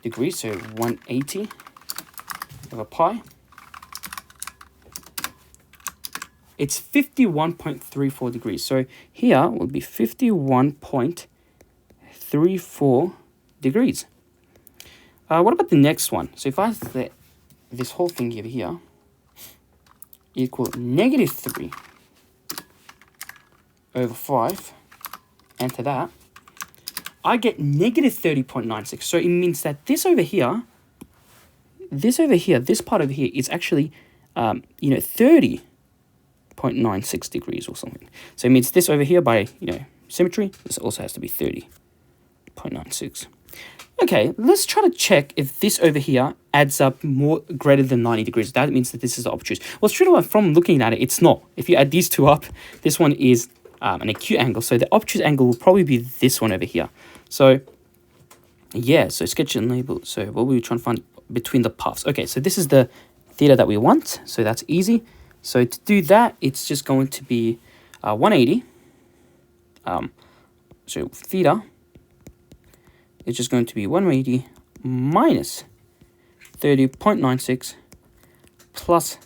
degrees, so 180 over pi. It's 51.34 degrees. So here will be 51.34 degrees. What about the next one? So if I let this whole thing over here equal negative 3 over 5, enter that, I get negative 30.96. So it means that this part over here is actually, 30.96 degrees or something. So it means this over here by, symmetry, this also has to be 30.96. Okay, let's try to check if this over here adds up more greater than 90 degrees. That means that this is obtuse. Well, straight away from looking at it, it's not. If you add these two up, this one is an acute angle. So the obtuse angle will probably be this one over here. So Yeah, so sketch and label. So what were we trying to find between the paths? Okay, so this is the theta that we want. So that's easy. So to do that, it's just going to be 180. So theta is just going to be 180 minus 30.96 plus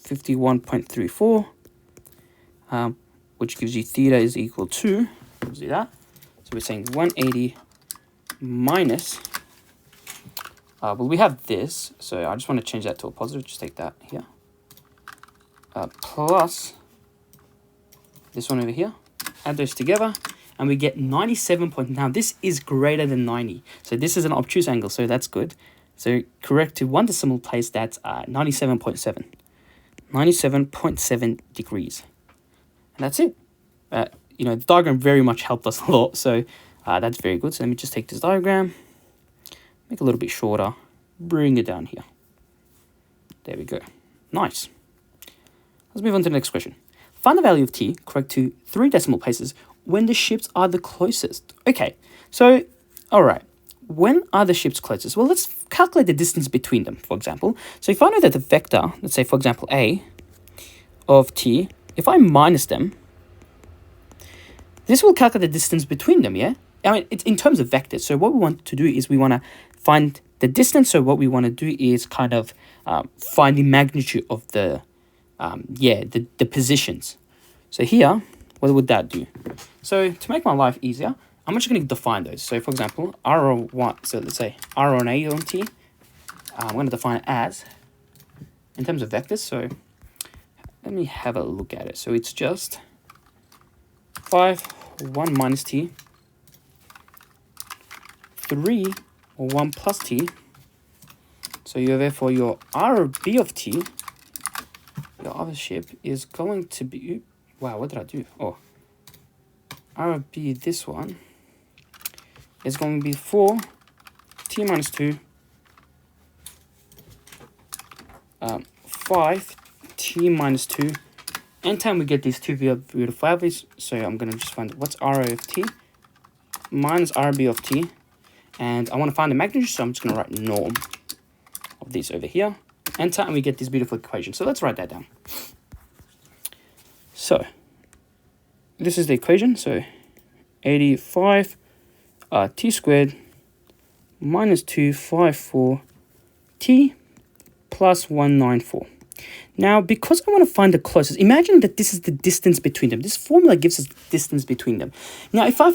51.34, which gives you theta is equal to, let's do that. So we're saying 180 minus, well, we have this, so I just want to change that to a positive, just take that here, plus this one over here, add those together, and we get 97 point. Now this is greater than 90, so this is an obtuse angle, so that's good. So correct to one decimal place, that's 97.7. 97.7 degrees. And that's it. You know, the diagram very much helped us a lot, so that's very good. So let me just take this diagram, make it a little bit shorter, bring it down here. There we go. Nice. Let's move on to the next question. Find the value of t correct to 3 decimal places when the ships are the closest. Okay, so, all right. When are the ships closest? Well, let's calculate the distance between them, for example. So if I know that the vector, let's say, for example, a of t, if I minus them, this will calculate the distance between them, yeah? I mean, it's in terms of vectors. So what we want to do is we want to find the distance. So what we want to do is kind of find the magnitude of the, the positions. So here, what would that do? So to make my life easier, I'm just going to define those. So for example, R1, so let's say R on A on T, I'm going to define it as, in terms of vectors, so let me have a look at it. So it's just 5, 1 minus T, 3, or 1 plus T. So you're therefore your R of B of T, your other ship, is going to be, wow, what did I do? Oh, R of B, this one, is going to be 4 T minus 2, 5 T minus 2. Anytime we get these two beautiful values, so I'm going to just find what's R of T minus RB of T. And I want to find the magnitude, so I'm just going to write norm of this over here. Enter, and we get this beautiful equation. So let's write that down. So this is the equation. So 85 T squared minus 254 T plus 194. Now, because I want to find the closest, imagine that this is the distance between them. This formula gives us the distance between them. Now, if I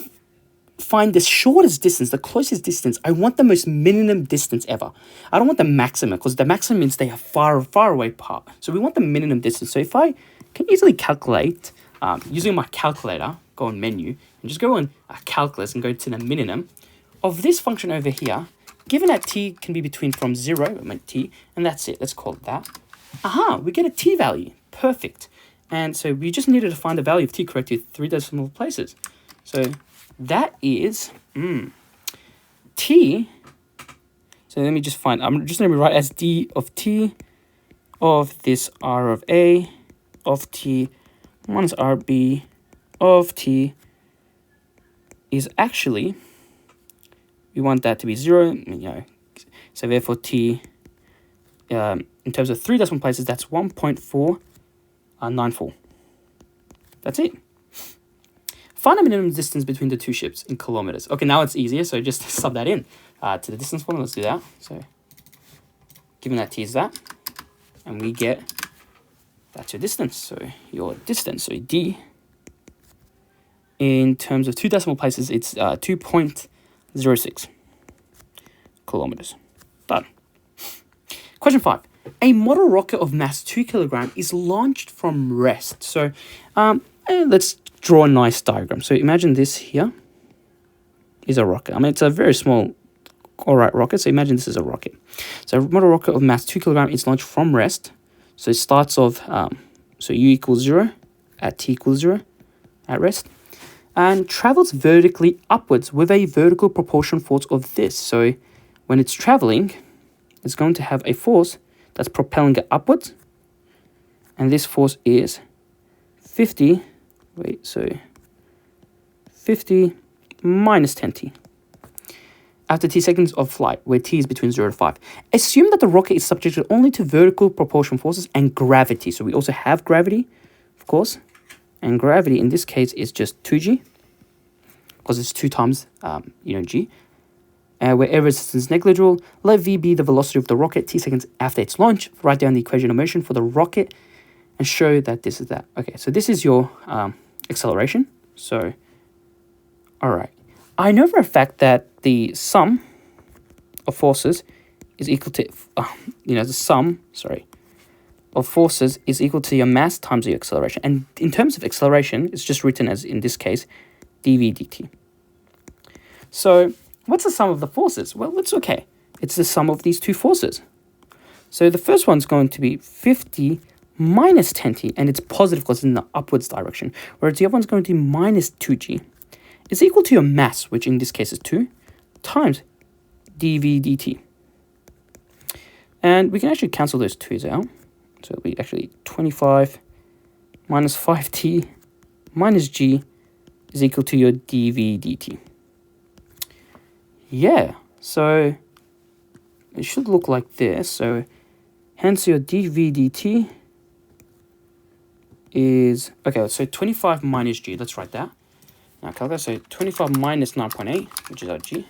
find the shortest distance, the closest distance, I want the most minimum distance ever. I don't want the maximum, because the maximum means they are far, far away apart. So we want the minimum distance. So if I can easily calculate, using my calculator, go on menu, and just go on calculus and go to the minimum of this function over here, given that t can be between from 0, I meant t, and that's it. Let's call it that. Aha, we get a t value. Perfect. And so we just needed to find the value of t correct to 3 decimal places. So that is t. So let me just find, I'm just going to write as d of t of this r of a of t minus rb of t is actually, we want that to be 0, you know, so therefore t, in terms of 3 decimal places, that's 1.494. That's it. Find the minimum distance between the two ships in kilometers. Okay, now it's easier, so just sub that in to the distance formula. Let's do that. So given that t is that, and we get, that's your distance. So your distance, so d, in terms of 2 decimal places, it's 2.06 kilometers. Done. Question 5. A model rocket of mass 2 kilogram is launched from rest. So let's draw a nice diagram. So imagine this here is a rocket. I mean, it's a very small, alright, rocket. So imagine this is a rocket. So a model rocket of mass 2 kilogram is launched from rest. So it starts off, so u equals 0 at t equals 0 at rest, and travels vertically upwards with a vertical proportion force of this. So when it's traveling, it's going to have a force that's propelling it upwards, and this force is 50 minus 10t. after t seconds of flight, where t is between 0 to 5. Assume that the rocket is subjected only to vertical propulsion forces and gravity. So we also have gravity, of course. And gravity in this case is just 2g, because it's 2 times, g. Where air resistance is negligible, let v be the velocity of the rocket t seconds after its launch. Write down the equation of motion for the rocket and show that this is that. Okay, so this is your acceleration. So, all right. I know for a fact that the sum of forces is equal to, the sum, of forces is equal to your mass times your acceleration. And in terms of acceleration, it's just written as, in this case, dv dt. So what's the sum of the forces? Well, it's okay. It's the sum of these two forces. So the first one's going to be 50 minus 10t, and it's positive because it's in the upwards direction, whereas the other one's going to be minus 2g. It's equal to your mass, which in this case is 2, times dv dt. And we can actually cancel those 2's out. So it'll be actually 25 minus 5t minus g is equal to your dv dt. Yeah, so it should look like this. So hence your dv dt is, okay, so 25 minus g, let's write that. Now calculate, so 25 minus 9.8, which is our g.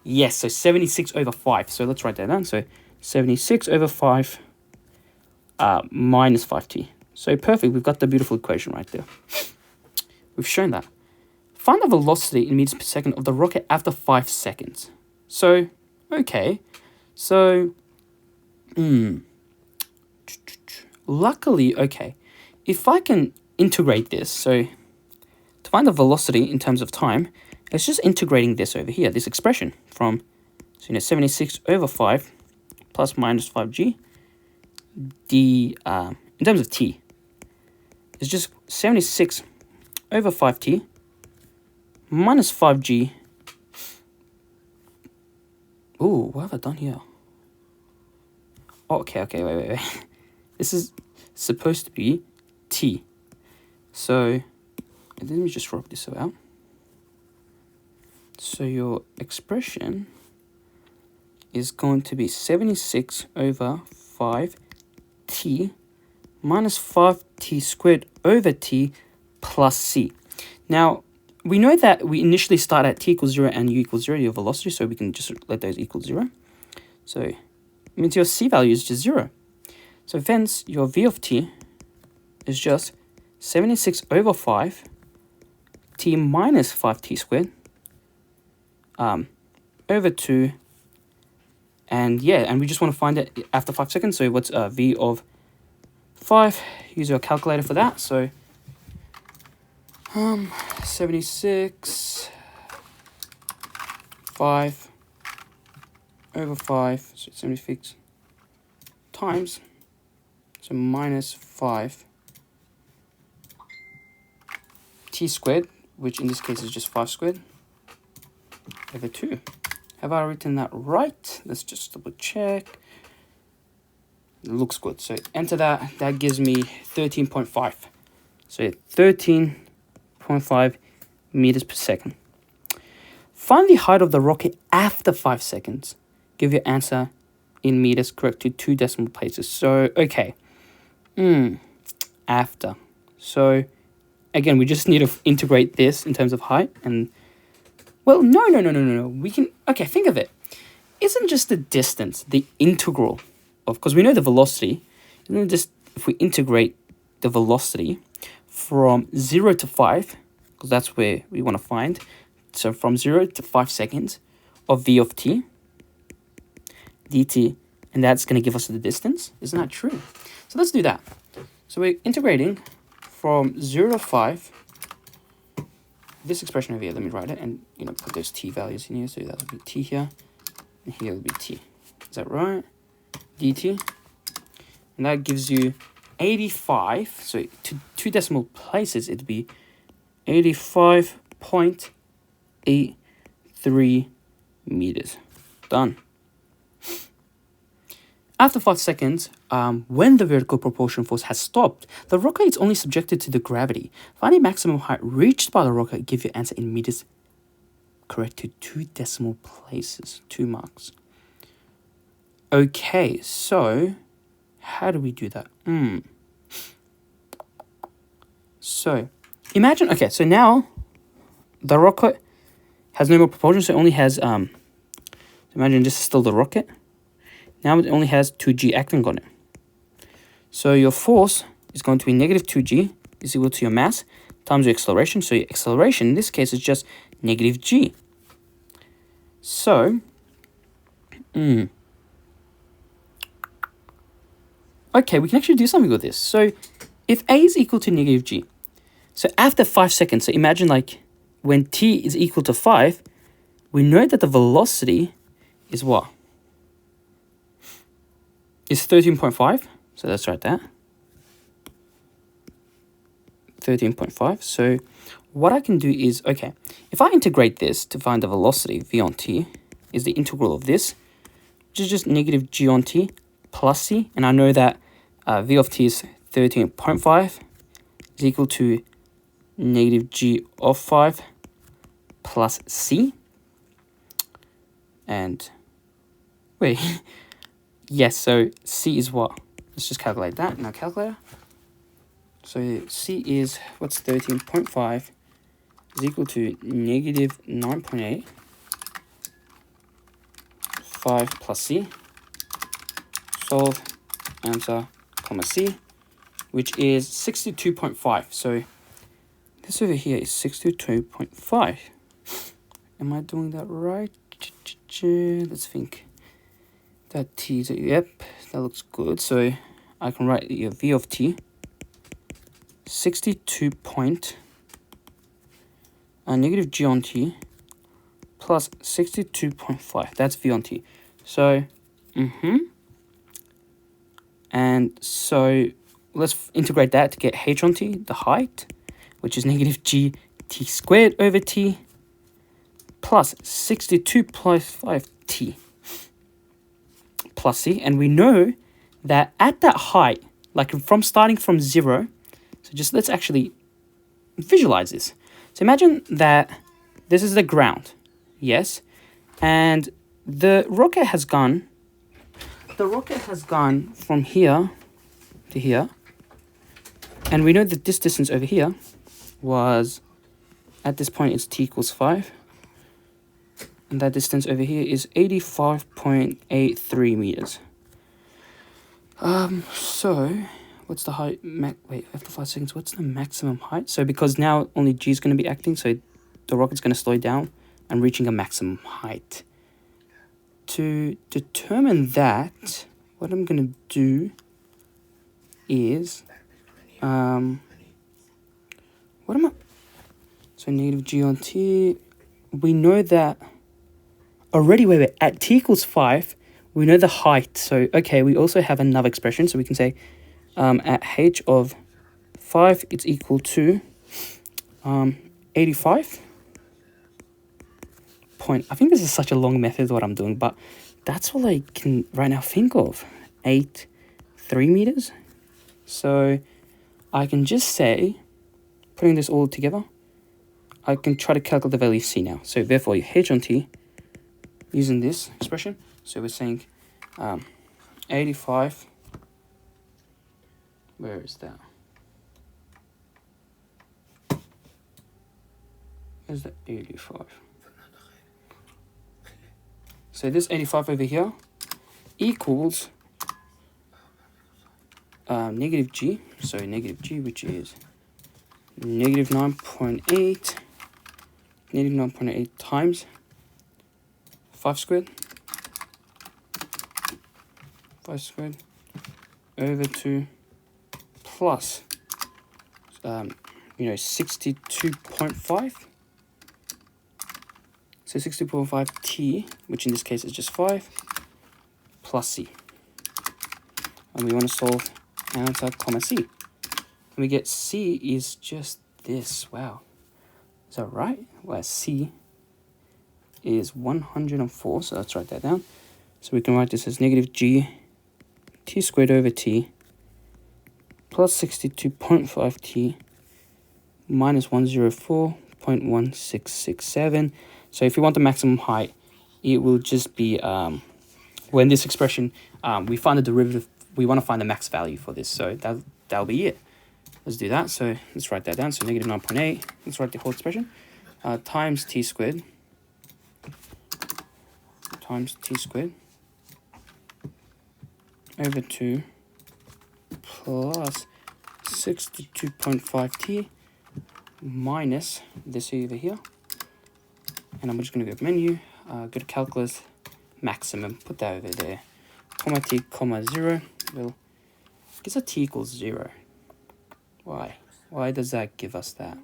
Yes, so 76 over 5. So let's write that down. So 76 over 5 minus 5t. So perfect, we've got the beautiful equation right there. We've shown that. Find the velocity in meters per second of the rocket after 5 seconds. So, okay. So, luckily, okay. If I can integrate this, so to find the velocity in terms of time, it's just integrating this over here, this expression from, 76 over 5 plus minus 5g. In terms of t, it's just 76 over 5t minus 5g. Ooh, what have I done here? Oh, okay, wait. This is supposed to be t. So, let me just work this out. So your expression is going to be 76 over 5t minus 5t squared over t plus c. Now, we know that we initially start at t equals 0 and u equals 0, your velocity, so we can just let those equal 0. So it means your c value is just 0. So hence, your v of t is just 76 over 5 t minus 5t squared over 2. And yeah, and we just want to find it after 5 seconds. So what's v of 5? Use your calculator for that. So 76 5 over 5, so 76 times, so minus 5 t squared, which in this case is just 5 squared, over 2. Have I written that right? Let's just double check. It looks good. So enter that. That gives me 13.5. So 13.5 meters per second. Find the height of the rocket after 5 seconds. Give your answer in meters correct to 2 decimal places. So, okay. After. So, again, we just need to integrate this in terms of height. And, well, no. We can, okay, think of it. Isn't just the distance the integral of, because we know the velocity, isn't it just if we integrate the velocity from 0 to 5, because that's where we want to find, so from 0 to 5 seconds of v of t dt, and that's going to give us the distance. Isn't that true? So let's do that. So we're integrating from 0 to 5, this expression over here, let me write it, and put those t values in here, so that would be t here, and here will be t. Is that right? dt, and that gives you 85, so to 2 decimal places, it'd be 85.83 meters. Done. After 5 seconds, when the vertical propulsion force has stopped, the rocket is only subjected to the gravity. Find the maximum height reached by the rocket, give your answer in meters correct to 2 decimal places, 2 marks. Okay, so how do we do that? So imagine, okay, so now the rocket has no more propulsion, so it only has, imagine this is still the rocket. Now it only has 2g acting on it. So your force is going to be negative 2g is equal to your mass times your acceleration. So your acceleration in this case is just negative g. So, okay, we can actually do something with this. So if a is equal to negative g, so after 5 seconds, so imagine like when t is equal to 5, we know that the velocity is what? Is 13.5. So let's write that. 13.5. So what I can do is, okay, if I integrate this to find the velocity, v on t, is the integral of this, which is just negative g on t plus c. And I know that v of t is 13.5 is equal to negative g of 5 plus c. And wait, yes, so c is what? Let's just calculate that in our calculator. So c is, what's 13.5 is equal to negative 9.8, 5 plus c, solve, answer, comma c, which is 62.5. So this over here is 62.5. Am I doing that right? Let's think. That t is, yep, that looks good. So I can write your v of t, 62 point, negative g on t, plus 62.5. That's v on t. So, and so let's integrate that to get h on t, the height, which is negative g t squared over t, plus 62 plus 5t plus c. And we know that at that height, like from starting from 0, so just let's actually visualize this. So imagine that this is the ground, yes, and the rocket has gone from here to here, and we know that this distance over here was, at this point it's t equals 5, and that distance over here is 85.83 meters. So what's the height? Wait, after 5 seconds, what's the maximum height? So because now only g is going to be acting, so the rocket's going to slow down and reaching a maximum height. To determine that, what I'm going to do is, so negative g on t, we know that already, wait, at t equals 5, we know the height. So, okay, we also have another expression, so we can say at h of 5, it's equal to 85. I think this is such a long method what I'm doing, but that's all I can right now think of. 3 meters. So I can just say, putting this all together, I can try to calculate the value of c now. So therefore, h on t, using this expression, so we're saying 85, where is that? Where's the 85? So this 85 over here equals negative g, so negative g, which is negative 9.8 times 5 squared over 2 plus 62.5. So 60.5 t, which in this case is just 5, plus c. And we want to solve answer, comma c. And we get c is just this. Wow. Is that right? Well, c is 104, so let's write that down. So we can write this as negative g t squared over t plus 62.5t minus 104.1667. So if we want the maximum height, it will just be when this expression, we find the derivative, we want to find the max value for this. So that'll be it. Let's do that. So let's write that down. So negative 9.8, let's write the whole expression, times t squared over 2 plus 62.5t minus this over here. And I'm just going to go to menu, go to calculus, maximum, put that over there, comma t, comma 0. Well, gives a t equals 0. Why? Why does that give us that?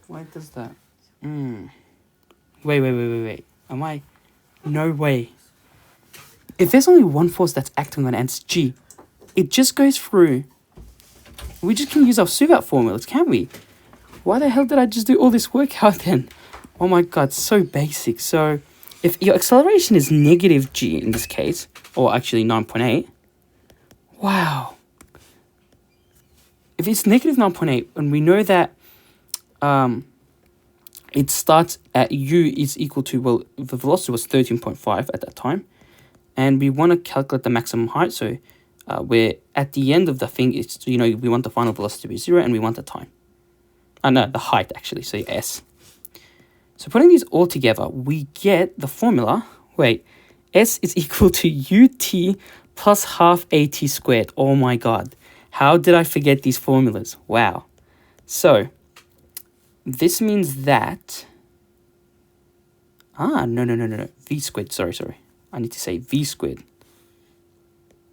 Why does that? Wait. Am I? No way. If there's only one force that's acting on it and it's G, it just goes through. We just can use our Sugat formulas, can't we? Why the hell did I just do all this work out then? Oh my god, so basic. So if your acceleration is negative G in this case, or actually 9.8, wow. If it's negative 9.8, and we know that it starts at U is equal to, well, the velocity was 13.5 at that time, and we want to calculate the maximum height. So we're at the end of the thing, it's, you know, we want the final velocity to be 0, and we want the time. No, the height actually, so S. So putting these all together, we get the formula. Wait, S is equal to UT plus half AT squared. Oh my god. How did I forget these formulas? Wow. So this means that... no. V squared, sorry. I need to say V squared.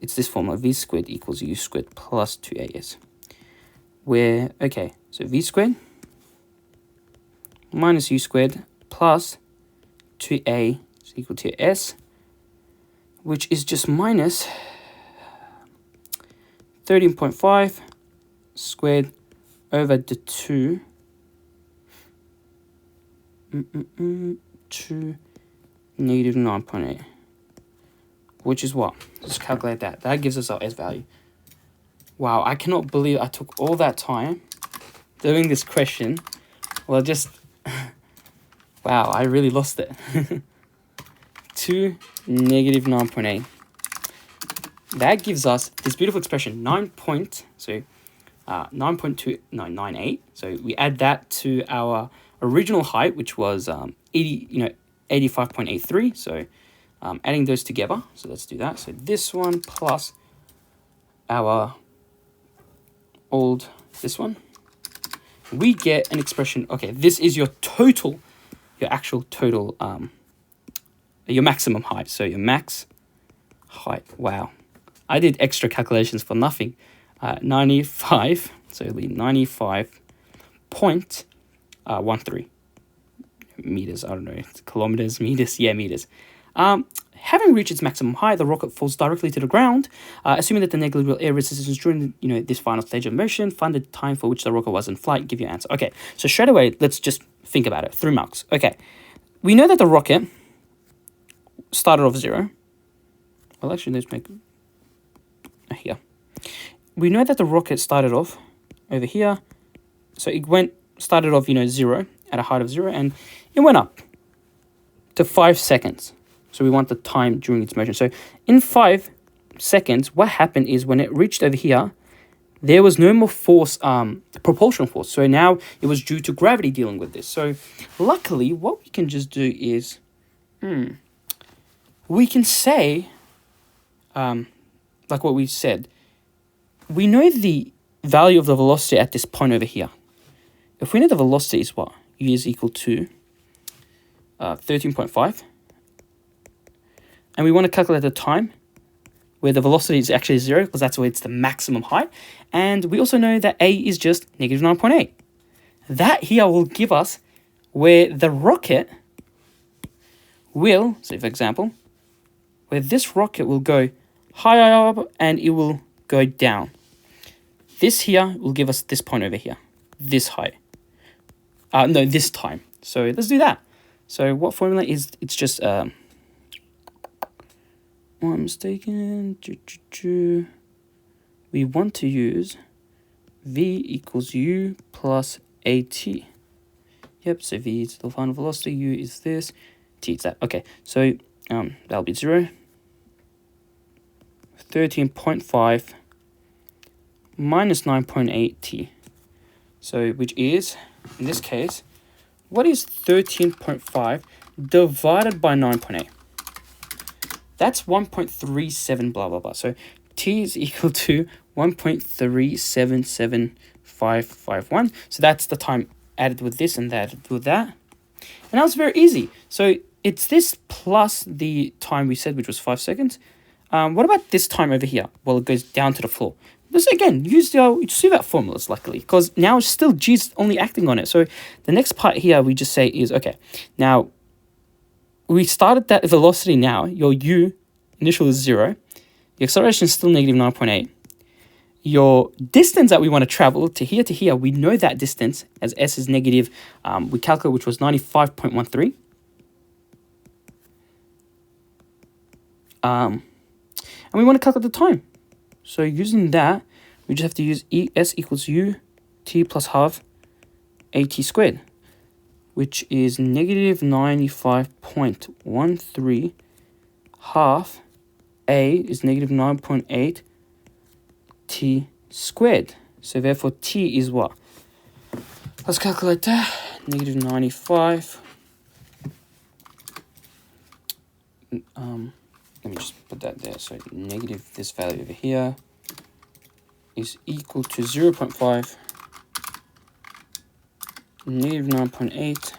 It's this formula, V squared equals U squared plus 2AS. Where, okay, so V squared minus U squared plus 2A is equal to S, which is just minus 13.5 squared over the 2 to negative 9.8, which is what? Let's calculate that. That gives us our S value. Wow, I cannot believe I took all that time doing this question. Well, just... wow, I really lost it. To negative 9.8. That gives us this beautiful expression, 9.298. So we add that to our original height, which was 85.83. So adding those together. So let's do that. So this one plus our old, this one. We get an expression. Okay, this is your total, your actual total, your maximum height. So your max height. Wow. I did extra calculations for nothing. 95, so it'll be 95.13 meters. I don't know, kilometers, meters. Yeah, meters. Having reached its maximum height, the rocket falls directly to the ground. Assuming that the negligible air resistance during this final stage of motion, find the time for which the rocket was in flight. Give your answer. Okay, so straight away, let's just think about it. 3 marks. Okay, we know that the rocket started off 0. Well, actually, let's make here. We know that the rocket started off over here. So it started off, 0 at a height of 0, and it went up to 5 seconds. So we want the time during its motion. So in 5 seconds, what happened is when it reached over here, there was no more force, propulsion force. So now it was due to gravity dealing with this. So luckily, what we can just do is, we can say, like what we said, we know the value of the velocity at this point over here. If we know the velocity is what? U is equal to 13.5. And we want to calculate the time where the velocity is actually 0, because that's where it's the maximum height. And we also know that A is just negative 9.8. That here will give us where the rocket will, say for example, where this rocket will go higher up and it will go down. This here will give us this point over here, this height. No, this time. So let's do that. So what formula is, it's just, I'm mistaken. We want to use V equals U plus AT. Yep, so v is the final velocity, u is this, t is that. Okay, so that'll be 0. 13.5 minus 9.8 t. So which is, in this case, what is 13.5 divided by 9.8? That's 1.37 blah blah blah. So t is equal to 1.377551. So that's the time added with this and that with that. And that was very easy. So it's this plus the time we said, which was 5 seconds. What about this time over here? Well, it goes down to the floor. This again, use that formulas, luckily, because now it's still g's only acting on it. So the next part here we just say is, okay, now we started that velocity now, your u initial is 0, the acceleration is still negative 9.8. Your distance that we want to travel to here, we know that distance as s is negative, we calculate, which was 95.13. And we want to calculate the time. So using that, we just have to use s equals u t plus half at squared, which is negative 95.13 half a is negative 9.8 t squared. So therefore t is what? Let's calculate that. Negative 95. Let me just put that there. So negative this value over here is equal to 0.5 negative 9.8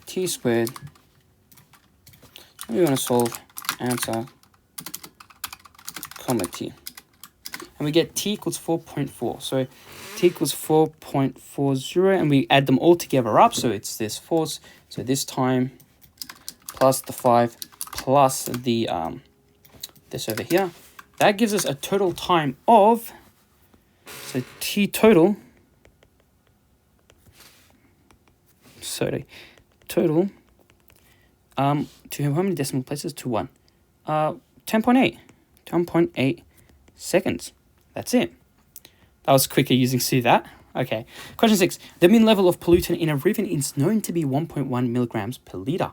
t squared. We want to solve answer, comma t. And we get t equals 4.4. So t equals 4.40, and we add them all together up. So it's this force. So this time plus the 5 plus the this over here. That gives us a total time of, so t total, sorry, total, to how many decimal places? To 1. 10.8 seconds. That's it. That was quicker using that. Okay. Question 6. The mean level of pollutant in a river is known to be 1.1 milligrams per liter,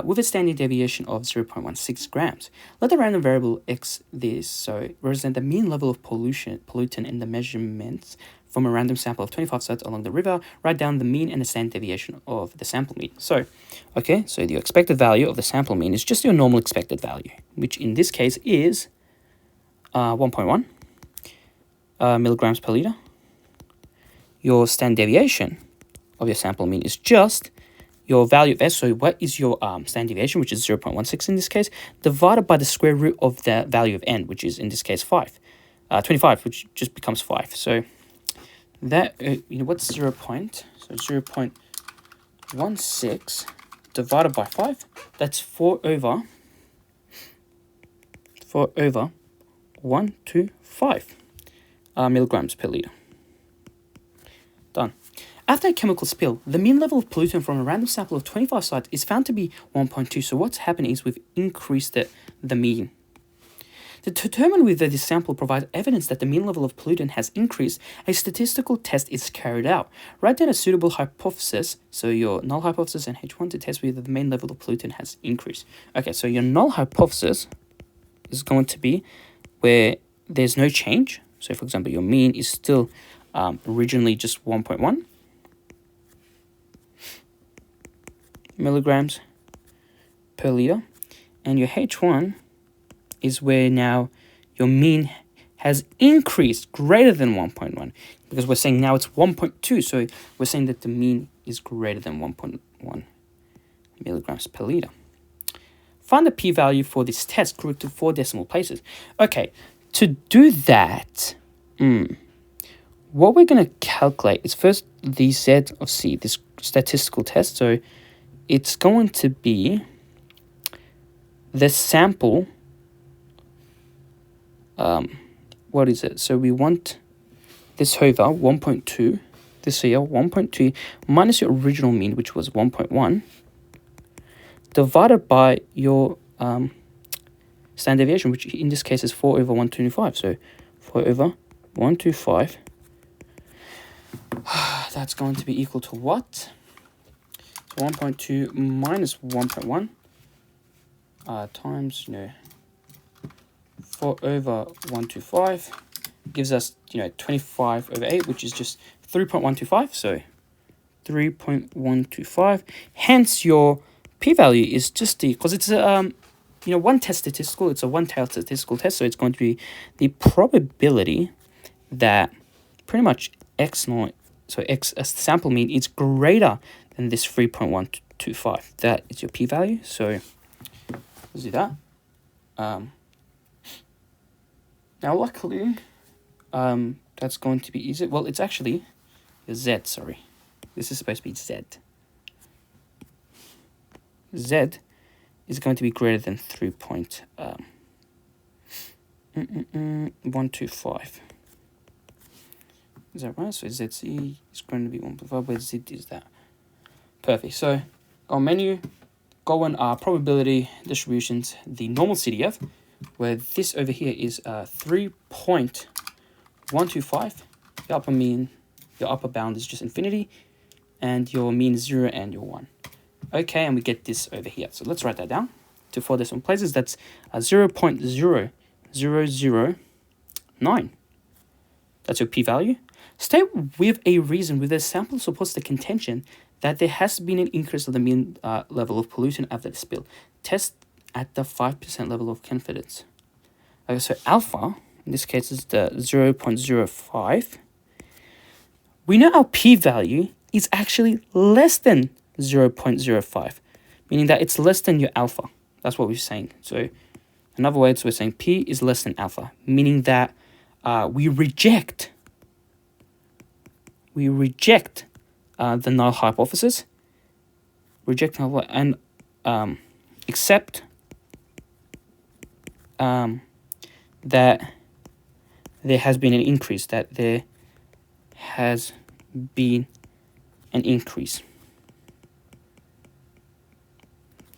with a standard deviation of 0.16 grams. Let the random variable x this, so represent the mean level of pollutant in the measurements from a random sample of 25 sites along the river. Write down the mean and the standard deviation of the sample mean. So, okay, so the expected value of the sample mean is just your normal expected value, which in this case is 1.1 milligrams per liter. Your standard deviation of your sample mean is just your value of s. So what is your standard deviation, which is 0.16 in this case, divided by the square root of the value of n, which is in this case 25, which just becomes 5. So that, what's 0.16 divided by 5? That's 4 over 125 milligrams per liter. Done. After a chemical spill, the mean level of pollutant from a random sample of 25 sites is found to be 1.2. So what's happening is we've increased the mean. To determine whether this sample provides evidence that the mean level of pollutant has increased, a statistical test is carried out. Write down a suitable hypothesis, so your null hypothesis and H1, to test whether the mean level of pollutant has increased. Okay, so your null hypothesis is going to be where there's no change. So for example, your mean is still originally just 1.1 milligrams per liter, and your H1 is where now your mean has increased greater than 1.1, because we're saying now it's 1.2, so we're saying that the mean is greater than 1.1 milligrams per liter. Find the p-value for this test grouped to 4 decimal places. Okay, to do that, what we're going to calculate is first the Z of C, this statistical test. So it's going to be the sample, what is it? So we want this over 1.2, this here 1.2 minus your original mean, which was 1.1, divided by your standard deviation, which in this case is 4 over 125. So 4 over 125, that's going to be equal to what? 1.2 minus 1.1 times, 4 over 125 gives us, 25 over 8, which is just 3.125. So 3.125. Hence, your p-value is just because it's a, one test statistical. It's a one-tailed statistical test, so it's going to be the probability that pretty much x naught, so x as the sample mean, is greater than this 3.125. That is your p-value. So let's do that. Now, luckily, that's going to be easy. Well, it's actually z. Sorry, this is supposed to be z. Z is going to be greater than 3.125. Is that right? So ZC is going to be 1.5. Where Z is that? Perfect. So go on menu, go on probability distributions, the normal CDF, where this over here is 3.125. Your upper mean, your upper bound is just infinity, and your mean is 0 and your 1. Okay, and we get this over here. So let's write that down to 4 decimal places. That's 0.0009. That's your p-value. State with a reason where the sample supports the contention that there has been an increase of the mean level of pollutant after the spill. Test at the 5% level of confidence. Okay, so alpha, in this case, is the 0.05. We know our p-value is actually less than 0.05, meaning that it's less than your alpha. That's what we're saying. So in other words, we're saying p is less than alpha, meaning that we reject the null hypothesis, and accept that there has been an increase,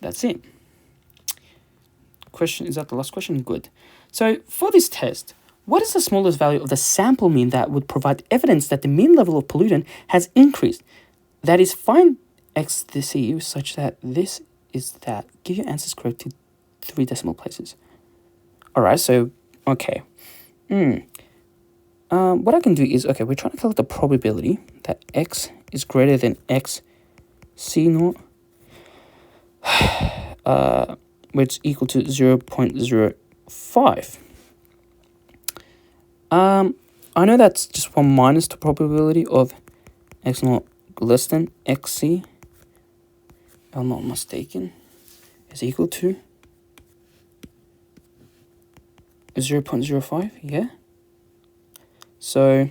That's it. Question, is that the last question? Good. So for this test, what is the smallest value of the sample mean that would provide evidence that the mean level of pollutant has increased? That is, find XCU such that this is that. Give your answers correct to 3 decimal places. All right, so, okay. What I can do is, okay, we're trying to calculate the probability that x is greater than x c naught, where it's equal to 0.05. I know that's just 1 minus the probability of x naught less than xc, if I'm not mistaken, is equal to 0.05, yeah? So,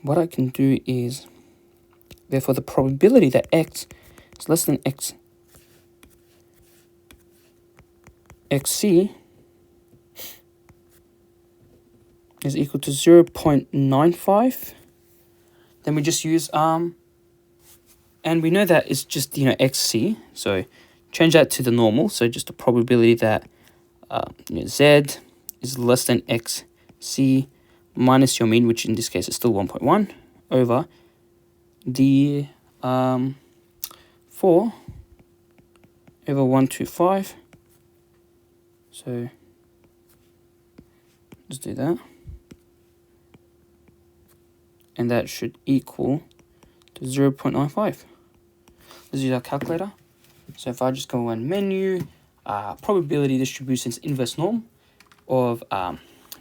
what I can do is, therefore the probability that x is less than xc is equal to 0.95. Then we just use and we know that it's just xc, so change that to the normal, so just the probability that z is less than xc minus your mean, which in this case is still 1.1, over the 4 over 125. So let's do that. And that should equal to 0.95. Let's use our calculator. So if I just go on menu, probability distributions inverse norm of the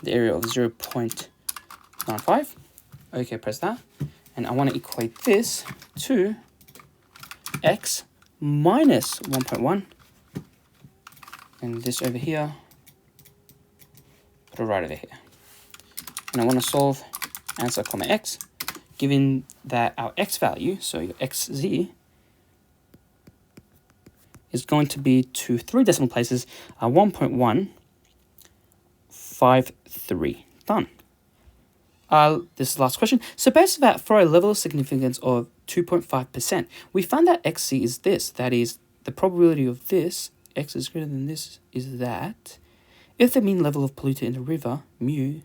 area of 0.95. Okay, press that. And I want to equate this to x minus 1.1. And this over here, put it right over here. And I want to solve answer comma x, given that our x value, so your xz, is going to be to 3 decimal places, 1.153. Done. This is the last question. Suppose that for a level of significance of 2.5%, we found that xc is this. That is, the probability of this, x is greater than this, is that if the mean level of pollutant in the river, mu,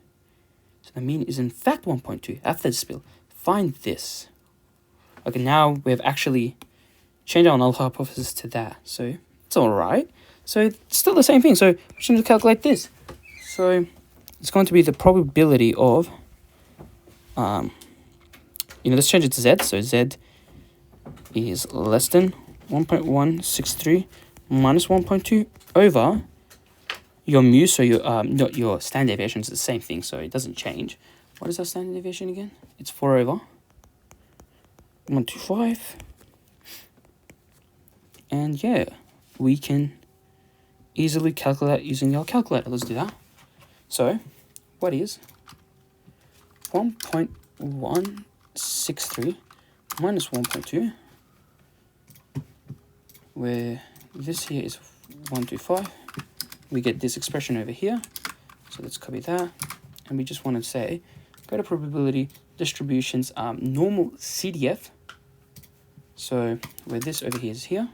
so the mean is in fact 1.2 after the spill, find this. Okay, now we've actually changed our null hypothesis to that. So it's all right. So it's still the same thing. So we're just going to calculate this. So it's going to be the probability of, let's change it to z. So z is less than 1.163 minus 1.2 over your mu. So your standard deviation is the same thing, so it doesn't change. What is our standard deviation again? It's 4 over 125. And yeah, we can easily calculate using our calculator. Let's do that. So what is 1.163 minus 1.2, where this here is 125. We get this expression over here. So let's copy that. And we just want to say, go to probability distributions, normal CDF. So where this over here is here.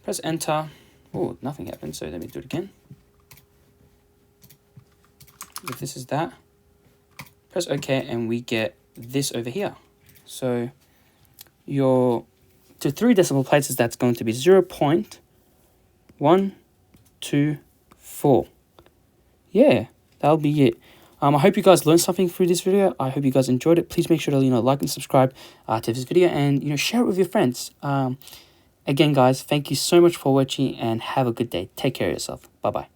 Press enter. Oh, nothing happened. So let me do it again. If this is that, press OK, and we get this over here. So to 3 decimal places, that's going to be 0.124. Yeah, that'll be it. I hope you guys learned something through this video. I hope you guys enjoyed it. Please make sure to like and subscribe to this video, and share it with your friends. Again, guys, thank you so much for watching, and have a good day. Take care of yourself. Bye bye.